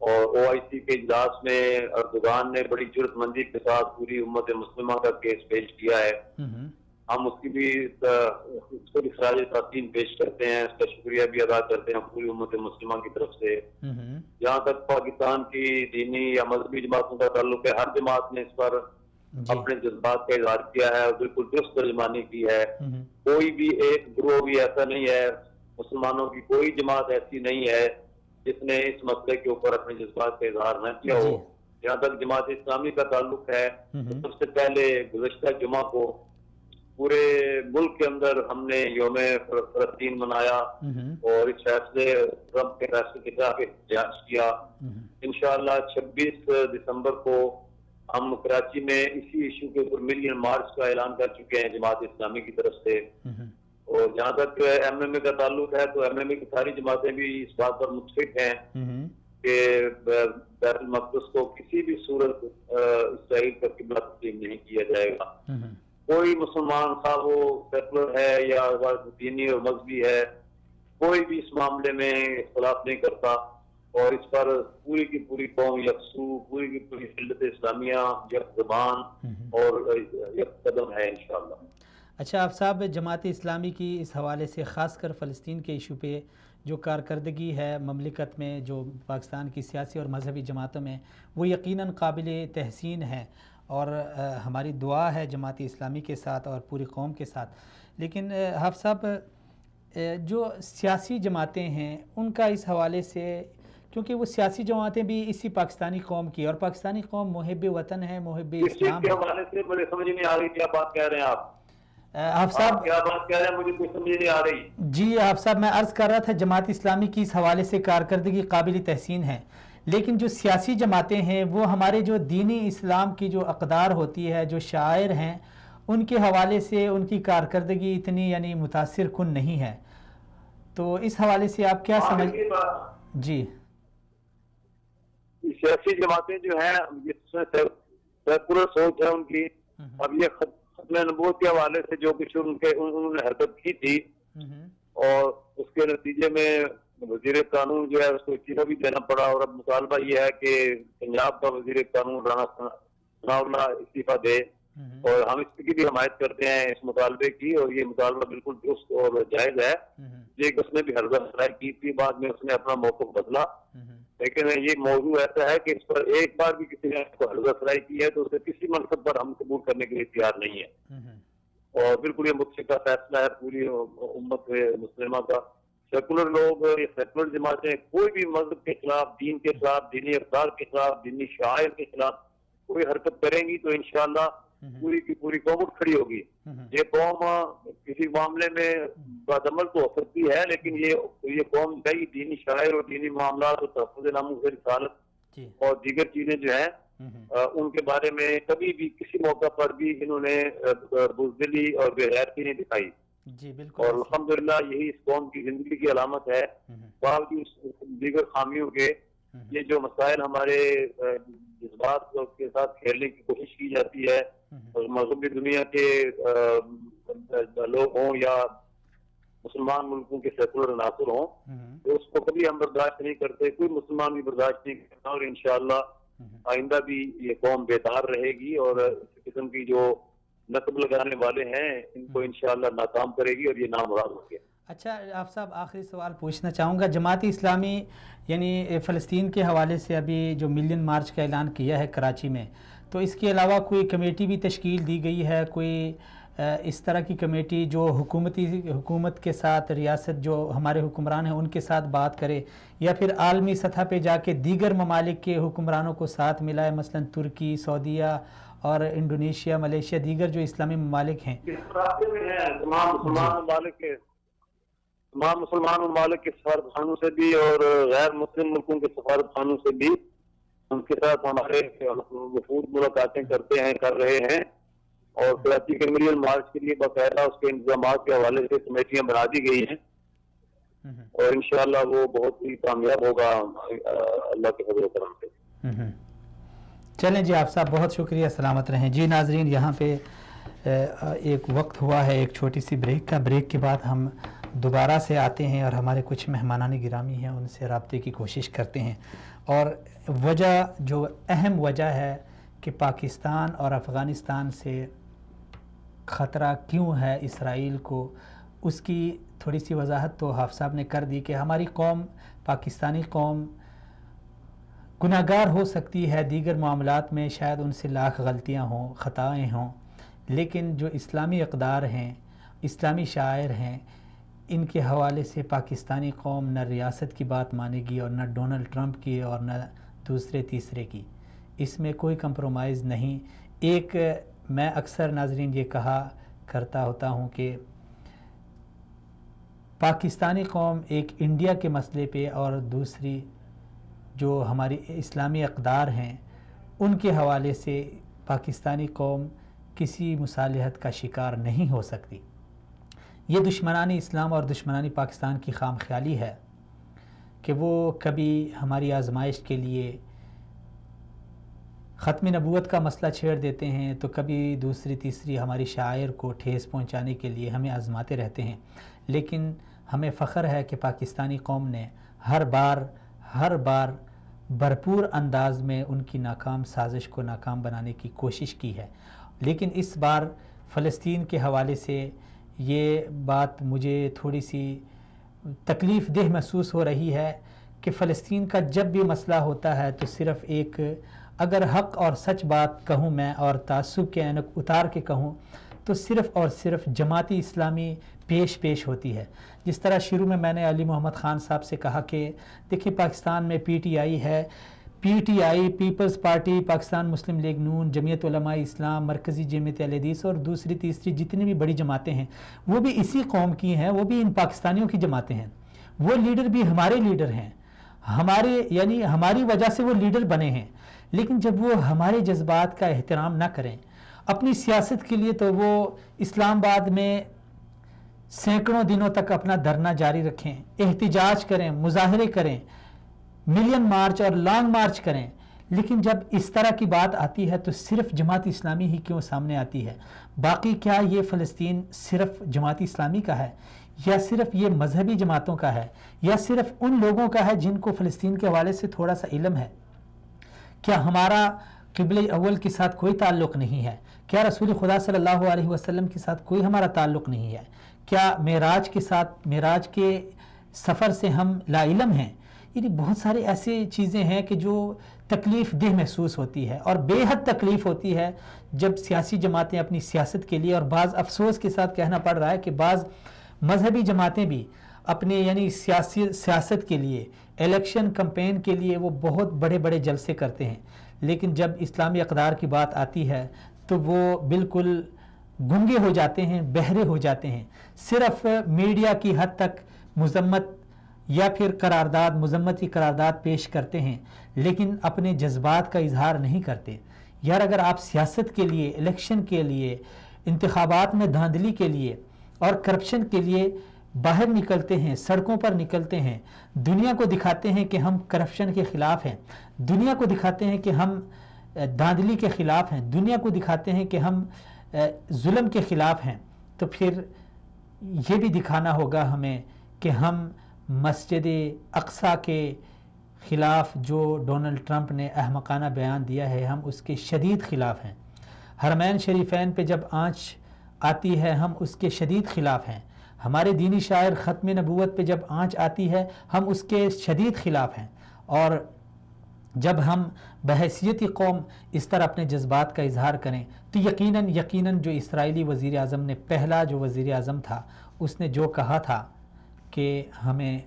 D: اور OIC کے اجلاس میں اردوغان نے بڑی جرت مندی کے ساتھ پوری امت مسلمہ کا کیس پیش کیا ہے. ہم اس کی بھی خراج تحسین پیش کرتے ہیں, اس کا شکریہ بھی ادا کرتے ہیں پوری امت مسلمہ کی طرف سے. جہاں تک پاکستان کی دینی یا مذہبی جماعتوں کا تعلق ہے, ہر جماعت نے اس پر اپنے جذبات کا اظہار کیا ہے اور بالکل درست ترجمانی کی ہے. کوئی بھی ایک گروہ بھی ایسا نہیں ہے, مسلمانوں کی کوئی جماعت ایسی نہیں ہے جس نے اس مسئلے کے اوپر اپنے جذبات کا اظہار نہ کیا ہو. جہاں تک جماعت اسلامی کا تعلق ہے, سب سے پہلے گزشتہ جمعہ کو پورے ملک کے اندر ہم نے یوم فلسطین منایا اور اس فیصلے رب کے فیصلے کے خلاف احتجاج کیا. انشاءاللہ 26 دسمبر کو ہم کراچی میں اسی ایشو کے اوپر ملین مارچ کا اعلان کر چکے ہیں جماعت اسلامی کی طرف سے. اور جہاں تک MMA کا تعلق ہے تو MMA کی ساری جماعتیں بھی اس بات پر متفق ہیں کہ بیت المقدس کو کسی بھی صورت اسرائیل کا قبلہ تسلیم نہیں کیا جائے گا. کوئی مسلمان خواہ وہ سیکولر ہے یا دینی اور مذہبی ہے, کوئی بھی اس معاملے میں اختلاف نہیں کرتا اور اس پر پوری کی پوری قوم یکسو, پوری کی پوری ملت اسلامیہ یک زبان اور یک قدم ہے انشاءاللہ.
A: اچھا آپ صاحب, جماعت اسلامی کی اس حوالے سے خاص کر فلسطین کے ایشو پہ جو کارکردگی ہے مملکت میں, جو پاکستان کی سیاسی اور مذہبی جماعتوں میں, وہ یقیناً قابل تحسین ہے اور ہماری دعا ہے جماعت اسلامی کے ساتھ اور پوری قوم کے ساتھ. لیکن حافظ صاحب, جو سیاسی جماعتیں ہیں ان کا اس حوالے سے, کیونکہ وہ سیاسی جماعتیں بھی اسی پاکستانی قوم کی, اور پاکستانی قوم محب وطن ہے, محب اسلام ہے.
D: اس حوالے سے مجھے سمجھ نہیں آ رہی کیا بات کہہ رہے ہیں آپ.
A: حافظ صاحب
D: کیا بات کہہ رہے ہیں, مجھے کوئی سمجھ نہیں آ رہی.
A: جی حافظ صاحب, میں عرض کر رہا تھا جماعت اسلامی کی اس حوالے سے کارکردگی قابل تحسین ہے, لیکن جو سیاسی جماعتیں ہیں وہ ہمارے جو دینی اسلام کی جو اقدار ہوتی ہے, جو شاعر ہیں, ان کے حوالے سے ان کی کارکردگی اتنی یعنی متاثر کن نہیں ہے. تو اس حوالے سے آپ کیا سمجھ. جی
D: سیاسی جماعتیں جو ہیں سیکولر سوچ ہے ان کی. اب یہ ختم نبوت کے حوالے سے جو کچھ انہوں نے حرکت کی تھی اور اس کے نتیجے میں وزیر قانون جو ہے اس کو استعفیٰ بھی دینا پڑا, اور اب مطالبہ یہ ہے کہ پنجاب کا وزیر قانون رانا ثناء اللہ استعفیٰ دے, اور ہم اس کی بھی حمایت کرتے ہیں اس مطالبے کی, اور یہ مطالبہ بالکل درست اور جائز ہے. اس نے بھی حرزہ افزائی کی تھی, بعد میں اس نے اپنا موقف بدلا, لیکن یہ موضوع ایسا ہے کہ اس پر ایک بار بھی کسی نے حرزہ افزائی کی ہے تو اسے کسی منصب پر ہم قبول کرنے کے لیے تیار نہیں ہے. اور بالکل یہ متفقہ فیصلہ ہے پوری امت مسلمہ کا. سیکولر لوگ یا سیکولر جماعتیں کوئی بھی مذہب کے خلاف, دین کے خلاف, دینی اقدار کے خلاف, دینی شعائر کے خلاف کوئی حرکت کریں گی تو انشاءاللہ پوری کی پوری قوم کھڑی ہوگی. یہ قوم کسی معاملے میں بدعمل تو ہو سکتی ہے, لیکن یہ قوم کئی دینی شاعر اور دینی معاملات اور تحفظ ناموس رسالت اور دیگر چیزیں جو ہیں ان کے بارے میں کبھی بھی کسی موقع پر بھی انہوں نے بزدلی اور بے غیرتی نہیں دکھائی.
A: جی بالکل.
D: اور الحمدللہ یہی اس قوم کی زندگی کی علامت ہے. باوجود دیگر خامیوں کے یہ جو مسائل ہمارے جذبات کے ساتھ کھیلنے کی کوشش کی جاتی ہے, اور مذہبی دنیا کے لوگ ہوں یا مسلمان ملکوں کے سیکولر عناصر ہوں, تو اس کو کبھی ہم برداشت نہیں کرتے, کوئی مسلمان بھی برداشت نہیں کرتا, اور انشاءاللہ آئندہ بھی یہ قوم بیدار رہے گی اور اس قسم کی جو نقب لگانے والے ہیں ان کو انشاءاللہ ناکام کرے گی اور یہ نامراد ہو گیا.
A: اچھا آپ صاحب, آخری سوال پوچھنا چاہوں گا. جماعت اسلامی یعنی فلسطین کے حوالے سے ابھی جو ملین مارچ کا اعلان کیا ہے کراچی میں, تو اس کے علاوہ کوئی کمیٹی بھی تشکیل دی گئی ہے, کوئی اس طرح کی کمیٹی جو حکومت کے ساتھ, ریاست جو ہمارے حکمران ہیں ان کے ساتھ بات کرے, یا پھر عالمی سطح پہ جا کے دیگر ممالک کے حکمرانوں کو ساتھ ملائے, مثلا ترکی, سعودیہ اور انڈونیشیا, ملیشیا, دیگر جو اسلامی ممالک ہیں؟
D: تمام مسلمان ممالک کے سفارت خانوں سے بھی اور غیر مسلم ملکوں کے سفارت خانوں سے بھی ان کے ساتھ ہمارے وفود ملاقاتیں کر رہے ہیں, اور کراچی کے ملین مارچ کے لیے باقاعدہ اس کے انتظامات کے حوالے سے کمیٹیاں بنا دی گئی ہیں, اور انشاءاللہ وہ بہت ہی کامیاب ہوگا اللہ کے فضل و کرم سے.
A: چلیں جی آپ صاحب, بہت شکریہ, سلامت رہیں. جی ناظرین, یہاں پہ ایک وقت ہوا ہے ایک چھوٹی سی بریک کا. بریک کے بعد ہم دوبارہ سے آتے ہیں اور ہمارے کچھ مہمانان گرامی ہیں ان سے رابطے کی کوشش کرتے ہیں, اور وجہ جو اہم وجہ ہے کہ پاکستان اور افغانستان سے خطرہ کیوں ہے اسرائیل کو، اس کی تھوڑی سی وضاحت تو حافظ صاحب نے کر دی کہ ہماری قوم، پاکستانی قوم گناہگار ہو سکتی ہے، دیگر معاملات میں شاید ان سے لاکھ غلطیاں ہوں، خطائیں ہوں، لیکن جو اسلامی اقدار ہیں، اسلامی شاعر ہیں، ان کے حوالے سے پاکستانی قوم نہ ریاست کی بات مانے گی اور نہ ڈونلڈ ٹرمپ کی اور نہ دوسرے تیسرے کی، اس میں کوئی کمپرومائز نہیں۔ ایک میں اکثر ناظرین یہ کہا کرتا ہوتا ہوں کہ پاکستانی قوم ایک انڈیا کے مسئلے پہ اور دوسری جو ہماری اسلامی اقدار ہیں ان کے حوالے سے پاکستانی قوم کسی مصالحت کا شکار نہیں ہو سکتی۔ یہ دشمنانی اسلام اور دشمنانی پاکستان کی خام خیالی ہے کہ وہ کبھی ہماری آزمائش کے لیے ختم نبوت کا مسئلہ چھیڑ دیتے ہیں، تو کبھی دوسری تیسری ہماری شاعر کو ٹھیس پہنچانے کے لیے ہمیں آزماتے رہتے ہیں، لیکن ہمیں فخر ہے کہ پاکستانی قوم نے ہر بار بھرپور انداز میں ان کی ناکام سازش کو ناکام بنانے کی کوشش کی ہے۔ لیکن اس بار فلسطین کے حوالے سے یہ بات مجھے تھوڑی سی تکلیف دہ محسوس ہو رہی ہے کہ فلسطین کا جب بھی مسئلہ ہوتا ہے تو صرف ایک، اگر حق اور سچ بات کہوں میں اور تعصب کے اینک اتار کے کہوں تو صرف اور صرف جماعتی اسلامی پیش ہوتی ہے۔ جس طرح شروع میں نے علی محمد خان صاحب سے کہا کہ دیکھیں پاکستان میں پی ٹی آئی ہے، P T I Peoples Party, Pakistan Muslim League Noon, Jamiat Ulema Islam, مرکزی جمعیت اہل حدیث اور دوسری تیسری جتنی بھی بڑی جماعتیں ہیں وہ بھی اسی قوم کی ہیں، وہ بھی ان پاکستانیوں کی جماعتیں ہیں، وہ لیڈر بھی ہمارے لیڈر ہیں، یعنی ہماری وجہ سے وہ لیڈر بنے ہیں، لیکن جب وہ ہمارے جذبات کا احترام نہ کریں اپنی سیاست کے لیے تو وہ اسلام آباد میں سینکڑوں دنوں تک اپنا دھرنا جاری رکھیں، احتجاج کریں، مظاہرے کریں، ملین مارچ اور لانگ مارچ کریں، لیکن جب اس طرح کی بات آتی ہے تو صرف جماعت اسلامی ہی کیوں سامنے آتی ہے؟ باقی کیا یہ فلسطین صرف جماعت اسلامی کا ہے، یا صرف یہ مذہبی جماعتوں کا ہے، یا صرف ان لوگوں کا ہے جن کو فلسطین کے حوالے سے تھوڑا سا علم ہے؟ کیا ہمارا قبلہ اول کے ساتھ کوئی تعلق نہیں ہے؟ کیا رسول خدا صلی اللہ علیہ وسلم کے ساتھ کوئی ہمارا تعلق نہیں ہے؟ کیا معراج کے سفر سے ہم لا علم ہیں؟ یعنی بہت سارے ایسے چیزیں ہیں کہ جو تکلیف دہ محسوس ہوتی ہے، اور بے حد تکلیف ہوتی ہے جب سیاسی جماعتیں اپنی سیاست کے لیے، اور بعض افسوس کے ساتھ کہنا پڑ رہا ہے کہ بعض مذہبی جماعتیں بھی اپنے یعنی سیاست کے لیے، الیکشن کمپین کے لیے وہ بہت بڑے بڑے جلسے کرتے ہیں، لیکن جب اسلامی اقدار کی بات آتی ہے تو وہ بالکل گنگے ہو جاتے ہیں، بہرے ہو جاتے ہیں، صرف میڈیا کی حد تک مذمت یا پھر مذمتی قرارداد پیش کرتے ہیں، لیکن اپنے جذبات کا اظہار نہیں کرتے۔ یار اگر آپ سیاست کے لیے، الیکشن کے لیے، انتخابات میں دھاندلی کے لیے اور کرپشن کے لیے باہر نکلتے ہیں، سڑکوں پر نکلتے ہیں، دنیا کو دکھاتے ہیں کہ ہم کرپشن کے خلاف ہیں، دنیا کو دکھاتے ہیں کہ ہم دھاندلی کے خلاف ہیں، دنیا کو دکھاتے ہیں کہ ہم ظلم کے خلاف ہیں، تو پھر یہ بھی دکھانا ہوگا ہمیں کہ ہم مسجد اقصیٰ کے خلاف جو ڈونلڈ ٹرمپ نے احمقانہ بیان دیا ہے، ہم اس کے شدید خلاف ہیں۔ حرمین شریفین پہ جب آنچ آتی ہے ہم اس کے شدید خلاف ہیں۔ ہمارے دینی شاعر ختم نبوت پہ جب آنچ آتی ہے ہم اس کے شدید خلاف ہیں، اور جب ہم بحیثیت قوم اس طرح اپنے جذبات کا اظہار کریں تو یقیناً جو اسرائیلی وزیر اعظم نے، پہلا جو وزیر اعظم تھا، اس نے جو کہا تھا کہ ہمیں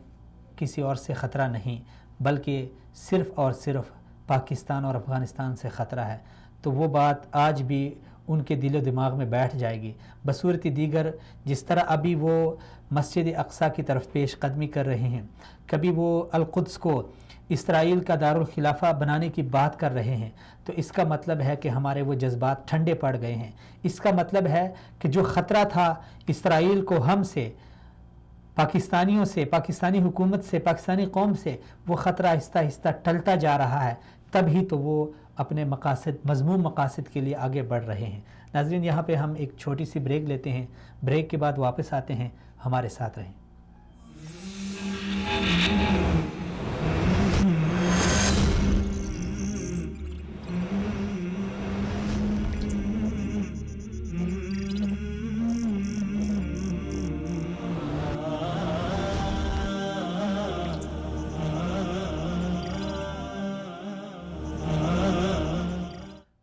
A: کسی اور سے خطرہ نہیں بلکہ صرف اور صرف پاکستان اور افغانستان سے خطرہ ہے، تو وہ بات آج بھی ان کے دل و دماغ میں بیٹھ جائے گی۔ بصورت دیگر جس طرح ابھی وہ مسجد اقصیٰ کی طرف پیش قدمی کر رہے ہیں، کبھی وہ القدس کو اسرائیل کا دارالخلافہ بنانے کی بات کر رہے ہیں، تو اس کا مطلب ہے کہ ہمارے وہ جذبات ٹھنڈے پڑ گئے ہیں۔ اس کا مطلب ہے کہ جو خطرہ تھا اسرائیل کو ہم سے، پاکستانیوں سے، پاکستانی حکومت سے، پاکستانی قوم سے، وہ خطرہ آہستہ آہستہ ٹلتا جا رہا ہے، تب ہی تو وہ اپنے مذموم مقاصد کے لیے آگے بڑھ رہے ہیں۔ ناظرین یہاں پہ ہم ایک چھوٹی سی بریک لیتے ہیں، بریک کے بعد واپس آتے ہیں، ہمارے ساتھ رہیں۔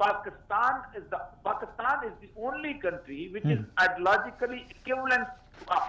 E: Pakistan is the only country which is ideologically equivalent to us.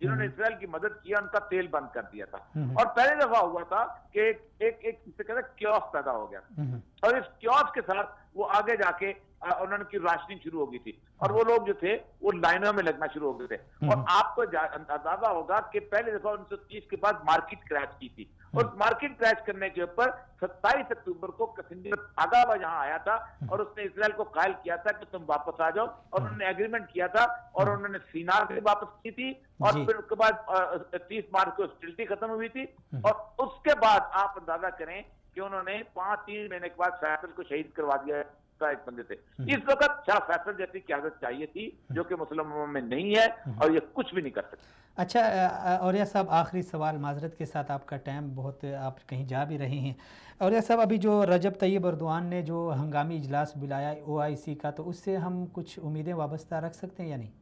E: جنہوں نے اسرائیل کی مدد کیا ان کا تیل بند کر دیا تھا. اور پہلی دفعہ ہوا تھا کہ ایک کیوس پیدا ہو گیا, اور اس کیوس کے ساتھ وہ آگے جا کے انہوں کی راشننگ شروع ہو گئی تھی, اور وہ لوگ جو تھے وہ لائنوں میں لگنا شروع ہو گئے تھے. اور آپ کو اندازہ ہوگا کہ پہلے دفعہ 1930 کے بعد مارکیٹ کریش کی تھی, اور مارکیٹ کریش کرنے کے اوپر 27 اکتوبر کو کسنجر آگاوا جہاں آیا تھا, اور اس نے اسرائیل کو قائل کیا تھا کہ تم واپس آ جاؤ, اور انہوں نے ایگریمنٹ کیا تھا, اور انہوں نے سینار سے واپس کی تھی, اور پھر اس کے بعد 30 مارچ کو ہاسٹیلٹی ختم ہوئی تھی. اور اس کے بعد آپ اندازہ کریں کہ انہوں نے 3 مہینے کے بعد فیصل کو شہید کروا دیا ایک بندے سے. اس وقت شاہ فیصل جیسی قیادت چاہیے تھی, جو کہ مسلمانوں میں نہیں ہے, اور یہ کچھ بھی نہیں کر سکتے.
A: اچھا اولیاء صاحب, آخری سوال معذرت کے ساتھ, آپ کا ٹائم بہت, آپ کہیں جا بھی رہے ہیں. اولیاء صاحب, ابھی جو رجب طیب اردوان نے جو ہنگامی اجلاس بلایا OIC کا, تو اس سے ہم کچھ امیدیں وابستہ رکھ سکتے ہیں یا نہیں؟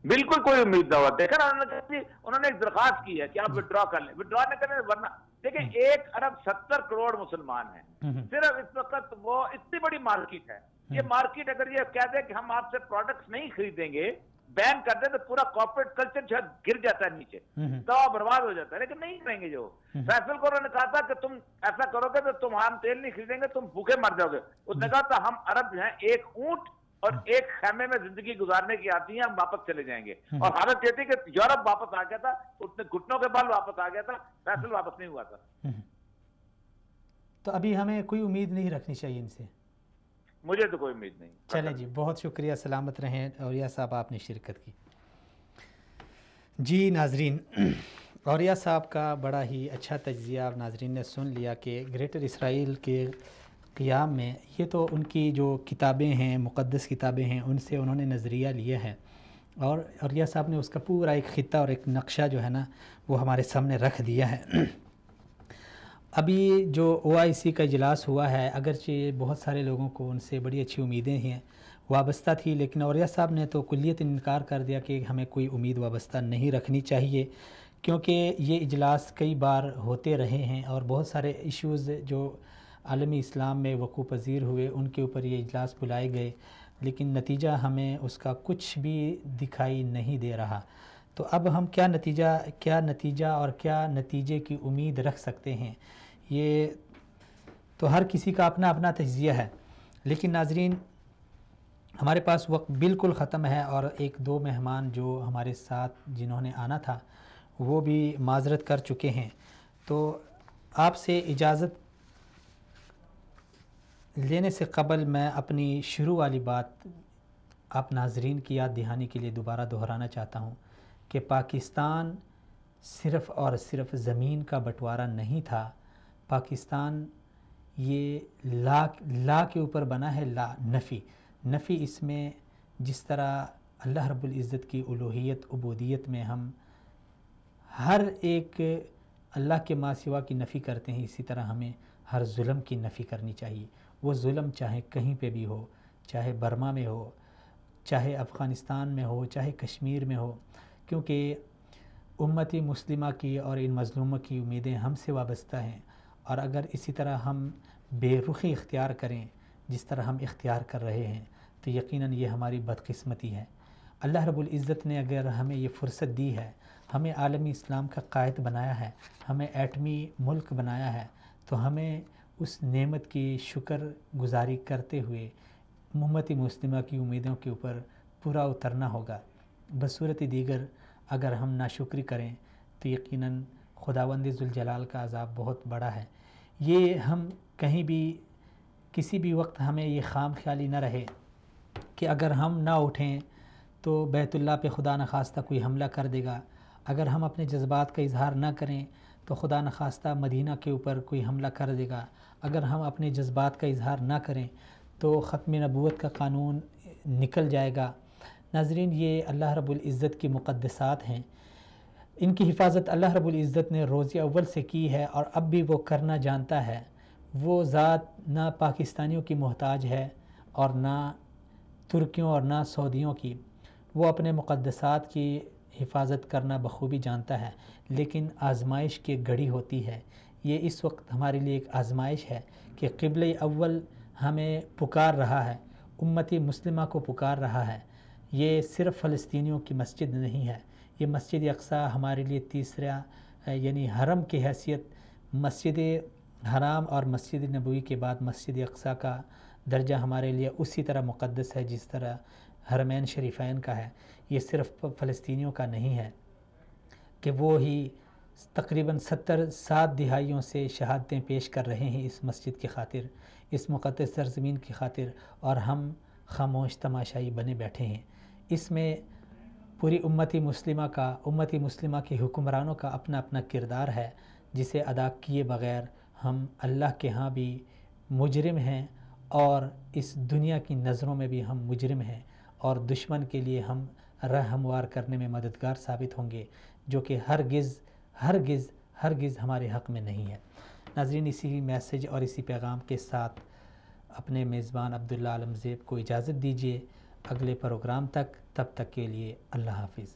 E: بالکل کوئی امید نہ ہوا. دیکھا نا, انہوں نے ایک درخواست کی ہے کہ آپ وڈرا کر لیں, وڈرا نہ کریں ورنہ دیکھیں 1 ارب 70 کروڑ مسلمان ہیں صرف اس وقت. وہ اتنی بڑی مارکیٹ ہے, یہ مارکیٹ اگر یہ کہہ دے کہ ہم آپ سے پروڈکٹس نہیں خریدیں گے, بین کر دیں, تو پورا کارپوریٹ کلچر جو ہے گر جاتا ہے نیچے, تو برباد ہو جاتا ہے. لیکن نہیں کریں گے. جو فیصل کو انہوں نے کہا تھا کہ تم ایسا کرو گے تو تم ہم تیل نہیں خریدیں گے, تم بھوکے مر جاؤ گے. اس نے کہا تھا ہم عرب جو ہیں 1 اونٹ اور 1 خیمے میں زندگی گزارنے کی آتی ہیں, ہم واپس چلے جائیں گے. اور حالت یہ تھی کہ یورپ واپس آ گیا تھا, اس نے گھٹنوں کے بال واپس آ گیا تھا, فیصل واپس نہیں ہوا تھا.
A: تو ابھی ہمیں کوئی امید نہیں رکھنی چاہیے ان سے؟
E: مجھے تو کوئی امید نہیں.
A: چلیں جی, بہت شکریہ, سلامت رہیں اولیاء صاحب, آپ نے شرکت کی. جی ناظرین, اولیاء صاحب کا بڑا ہی اچھا تجزیہ آپ ناظرین نے سن لیا کہ گریٹر اسرائیل کے قیام میں, یہ تو ان کی جو کتابیں ہیں, مقدس کتابیں ہیں, ان سے انہوں نے نظریہ لیا ہے, اور اولیاء صاحب نے اس کا پورا ایک خطہ اور ایک نقشہ جو ہے نا وہ ہمارے سامنے رکھ دیا ہے. ابھی جو OIC کا اجلاس ہوا ہے, اگرچہ بہت سارے لوگوں کو ان سے بڑی اچھی امیدیں ہیں, وابستہ تھی, لیکن اولیاء صاحب نے تو کلیت انکار کر دیا کہ ہمیں کوئی امید وابستہ نہیں رکھنی چاہیے, کیونکہ یہ اجلاس کئی بار ہوتے رہے ہیں, اور بہت سارے ایشوز جو عالمی اسلام میں وقوع پذیر ہوئے ان کے اوپر یہ اجلاس بلائے گئے, لیکن نتیجہ ہمیں اس کا کچھ بھی دکھائی نہیں دے رہا. تو اب ہم کیا نتیجہ اور کیا نتیجے کی امید رکھ سکتے ہیں؟ یہ تو ہر کسی کا اپنا اپنا تجزیہ ہے. لیکن ناظرین, ہمارے پاس وقت بالکل ختم ہے, اور 1-2 مہمان جو ہمارے ساتھ جنہوں نے آنا تھا وہ بھی معذرت کر چکے ہیں. تو آپ سے اجازت لینے سے قبل میں اپنی شروع والی بات آپ ناظرین کی یاد دہانی کے لیے دوبارہ دہرانا چاہتا ہوں کہ پاکستان صرف اور صرف زمین کا بٹوارہ نہیں تھا. پاکستان یہ لا کے اوپر بنا ہے, نفی اس میں, جس طرح اللہ رب العزت کی الوہیت عبودیت میں ہم ہر ایک اللہ کے ما سوا کی نفی کرتے ہیں, اسی طرح ہمیں ہر ظلم کی نفی کرنی چاہیے. وہ ظلم چاہے کہیں پہ بھی ہو, چاہے برما میں ہو, چاہے افغانستان میں ہو, چاہے کشمیر میں ہو, کیونکہ امتی مسلمہ کی اور ان مظلوموں کی امیدیں ہم سے وابستہ ہیں. اور اگر اسی طرح ہم بے رخی اختیار کریں جس طرح ہم اختیار کر رہے ہیں, تو یقیناً یہ ہماری بدقسمتی ہے. اللہ رب العزت نے اگر ہمیں یہ فرصت دی ہے, ہمیں عالمی اسلام کا قائد بنایا ہے, ہمیں ایٹمی ملک بنایا ہے, تو ہمیں اس نعمت کی شکر گزاری کرتے ہوئے امت مسلمہ کی امیدوں کے اوپر پورا اترنا ہوگا. بصورت دیگر اگر ہم ناشکری کریں تو یقیناً خداوند ذوالجلال کا عذاب بہت بڑا ہے. یہ ہم کہیں بھی کسی بھی وقت ہمیں یہ خام خیالی نہ رہے کہ اگر ہم نہ اٹھیں تو بیت اللہ پہ خدا نخواستہ کوئی حملہ کر دے گا, اگر ہم اپنے جذبات کا اظہار نہ کریں تو خدا نخواستہ مدینہ کے اوپر کوئی حملہ کر دے گا, اگر ہم اپنے جذبات کا اظہار نہ کریں تو ختم نبوت کا قانون نکل جائے گا. ناظرین, یہ اللہ رب العزت کی مقدسات ہیں, ان کی حفاظت اللہ رب العزت نے روز اول سے کی ہے, اور اب بھی وہ کرنا جانتا ہے. وہ ذات نہ پاکستانیوں کی محتاج ہے اور نہ ترکیوں اور نہ سعودیوں کی. وہ اپنے مقدسات کی حفاظت کرنا بخوبی جانتا ہے, لیکن آزمائش کی گھڑی ہوتی ہے. یہ اس وقت ہمارے لیے ایک آزمائش ہے کہ قبلہ اول ہمیں پکار رہا ہے, امتی مسلمہ کو پکار رہا ہے. یہ صرف فلسطینیوں کی مسجد نہیں ہے, یہ مسجد اقصیٰ ہمارے لیے تیسرا یعنی حرم کی حیثیت مسجد حرام اور مسجد نبوی کے بعد مسجد اقصیٰ کا درجہ ہمارے لیے اسی طرح مقدس ہے جس طرح حرمین شریفین کا ہے۔ یہ صرف فلسطینیوں کا نہیں ہے کہ وہ ہی تقریباً 7 دہائیوں سے شہادتیں پیش کر رہے ہیں اس مسجد کی خاطر، اس مقدس سرزمین کی خاطر، اور ہم خاموش تماشائی بنے بیٹھے ہیں۔ اس میں پوری امتی مسلمہ کے حکمرانوں کا اپنا اپنا کردار ہے جسے ادا کیے بغیر ہم اللہ کے ہاں بھی مجرم ہیں اور اس دنیا کی نظروں میں بھی ہم مجرم ہیں، اور دشمن کے لیے ہم راہ ہموار کرنے میں مددگار ثابت ہوں گے، جو کہ ہرگز ہمارے حق میں نہیں ہے۔ ناظرین، اسی میسج اور اسی پیغام کے ساتھ اپنے میزبان عبداللہ عالم زیب کو اجازت دیجیے اگلے پروگرام تک، تب تک کے لیے اللہ حافظ۔